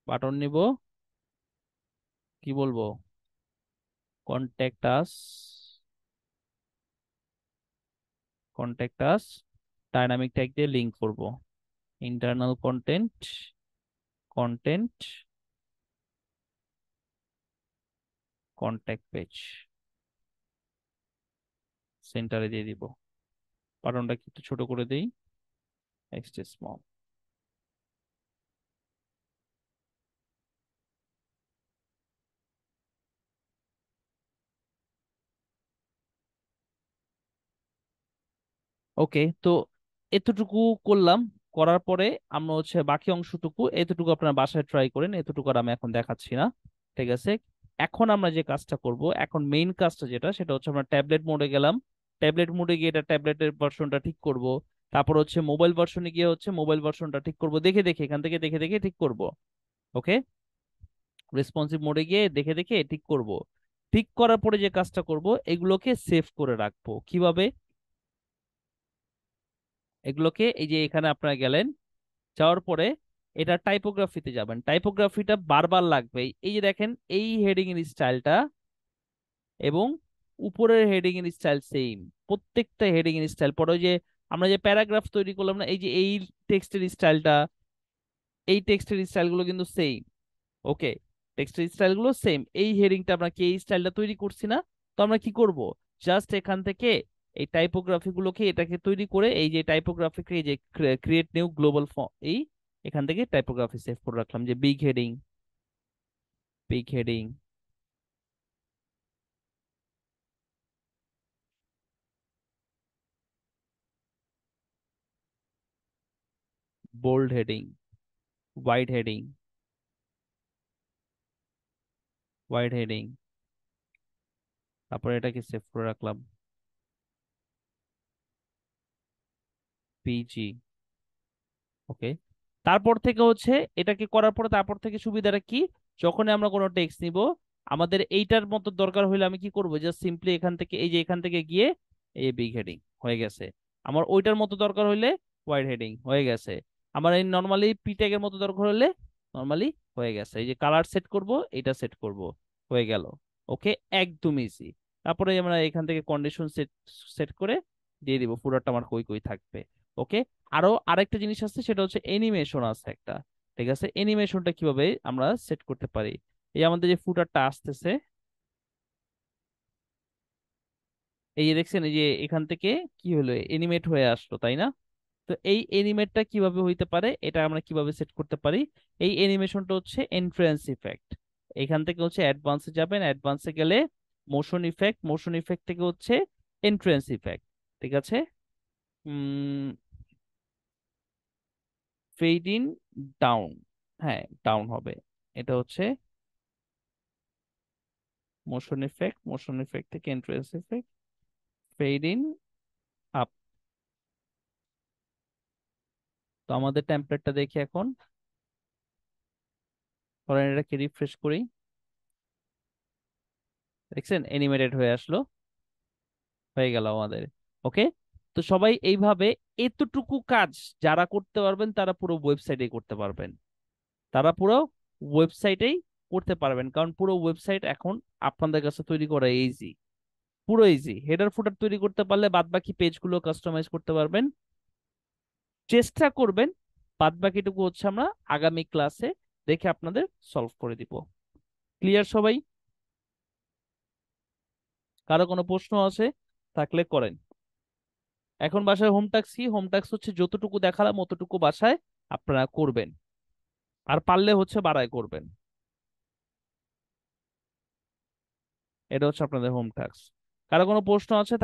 বাটন নিব, কি বলবো, contact us, contact us, dynamic tag দিয়ে লিংক করব, internal content, content, contact page, সেন্টারে দিয়ে দিব। বাটনটা একটু ছোট করে দেই, এক্সট্রা স্মল। ওকে, তো এতটুকু করলাম, করার পরে আমরা হচ্ছে বাকি অংশটুকু, এতটুকু আপনারা বাসায় ট্রাই করেন, এতটুকু আর আমি এখন দেখাচ্ছি না। ঠিক আছে, এখন আমরা যে কাজটা করব, এখন মেইন কাজটা যেটা, সেটা হচ্ছে আমরা ট্যাবলেট মোডে গেলাম। ট্যাবলেট মোডে গিয়ে এটা ট্যাবলেটের ভার্সনটা ঠিক করব। তারপর হচ্ছে মোবাইল ভার্সনে গিয়ে হচ্ছে মোবাইল ভার্সনটা ঠিক করব, দেখে দেখে এখান থেকে দেখে দেখে ঠিক করব। ওকে, রেসপন্সিভ মোডে গিয়ে দেখে দেখে ঠিক করব। ঠিক করার পরে যে কাজটা করব, এগুলোকে সেভ করে রাখবো কিভাবে, এগুলোকে এই যে এখানে আপনারা গেলেন, যাওয়ার পরে এটা টাইপোগ্রাফিতে যাবেন, টাইপোগ্রাফিটা বারবার লাগবে। এই যে দেখেন, এই হেডিং এর স্টাইলটা এবং উপরের হেডিং এর স্টাইল সেম, প্রত্যেকটা হেডিং এর স্টাইল। পরে ওই যে আমরা যে প্যারাগ্রাফ তৈরি করলাম না, এই যে এই টেক্সটের স্টাইলটা, এই টেক্সটের স্টাইলগুলো কিন্তু সেম। ওকে, টেক্সটের স্টাইলগুলো সেম, এই হেডিংটা আমরা কি এই স্টাইলটা তৈরি করছি না? তো আমরা কি করব, জাস্ট এখান থেকে এই টাইপোগ্রাফি গুলোকে এটাকে তৈরি করে, এই যে টাইপোগ্রাফিকে এই যে ক্রিয়েট নিউ গ্লোবাল এই এখান থেকে টাইপোগ্রাফি সেভ করে রাখলাম, যে big heading, big heading, bold heading, wide heading, wide heading, তারপরে এটাকে সেভ করে রাখলাম, পিজি। ওকে, তারপর থেকে হচ্ছে এটাকে করার পরে তারপর থেকে সুবিধাটা কি, যখন আমরা কোনো টেক্সট নিব, আমাদের এইটার মতো দরকার হলে আমি কি করব, জাস্ট সিম্পলি এখান থেকে এই যে এখান থেকে গিয়ে এই বিগ হেডিং হয়ে গেছে। আমার ওইটার মতো দরকার হইলে হোয়াইট হেডিং হয়ে গেছে। আমার এই নর্মালি পি ট্যাগের মতো দরকার হলে নর্মালি হয়ে গেছে। এই যে কালার সেট করব, এটা সেট করব, হয়ে গেল। ওকে, একদম ইজি। তারপরে আমরা এখান থেকে কন্ডিশন সেট সেট করে দিয়ে দিব ফুটারটা আমার কই কই থাকবে। ওকে, আরো আরেকটা জিনিস আছে, সেটা হচ্ছে অ্যানিমেশন আছে একটা। ঠিক আছে, অ্যানিমেশনটা কিভাবে আমরা সেট করতে পারি? এই আমাদের যে ফুটারটা আসতেছে, এই যে দেখছেন, এই যে এখান থেকে কি হলো, এনিমেট হয়ে আসলো, তাই না? তো এই এনিমেটটা কিভাবে হইতে পারে, এটা আমরা কিভাবে সেট করতে পারি? এই অ্যানিমেশনটা হচ্ছে এন্ট্রান্স ইফেক্ট। এখান থেকে হচ্ছে অ্যাডভান্সে যাবেন, অ্যাডভান্সে গেলে মোশন ইফেক্ট, মোশন ইফেক্ট থেকে হচ্ছে এন্ট্রান্স ইফেক্ট। ঠিক আছে, ফেড ইন ডাউন, হ্যাঁ ডাউন হবে। এটা হচ্ছে মোশন ইফেক্ট, মোশন ইফেক্ট থেকে entrance effect, fade in up. তো আমাদের টেমপ্লেটটা দেখি এখন, ধরেন এটাকে রিফ্রেশ করি, দেখছেন এনিমেটেড হয়ে আসলো, হয়ে গেল আমাদের। ওকে, তো সবাই এইভাবে এতটুকু কাজ যারা করতে পারবেন তারা পুরো ওয়েবসাইটেই করতে পারবেন, তারা পুরো ওয়েবসাইটেই করতে পারবেন, কারণ পুরো ওয়েবসাইট এখন আপনাদের কাছে তৈরি করা ইজি, পুরো ইজি। হেডার ফুটার তৈরি করতে পারলে বাদবাকি পেজগুলো কাস্টমাইজ করতে পারবেন। চেষ্টা করবেন, বাদবাকিটুকু হচ্ছে আমরা আগামী ক্লাসে দেখে আপনাদের সলভ করে দিব। ক্লিয়ার সবাই? কারো কোনো প্রশ্ন আছে থাকলে করেন। এখন বাসায় হোম টাস্ক কি? হোম টাস্ক হচ্ছে যতটুকু দেখালাম অতটুকু বাসায় আপনারা করবেন, আর পারলে হচ্ছে বাড়ায় করবেন। এটা হচ্ছে আপনাদের হোম টাস্ক। কারো কোনো প্রশ্ন আছে?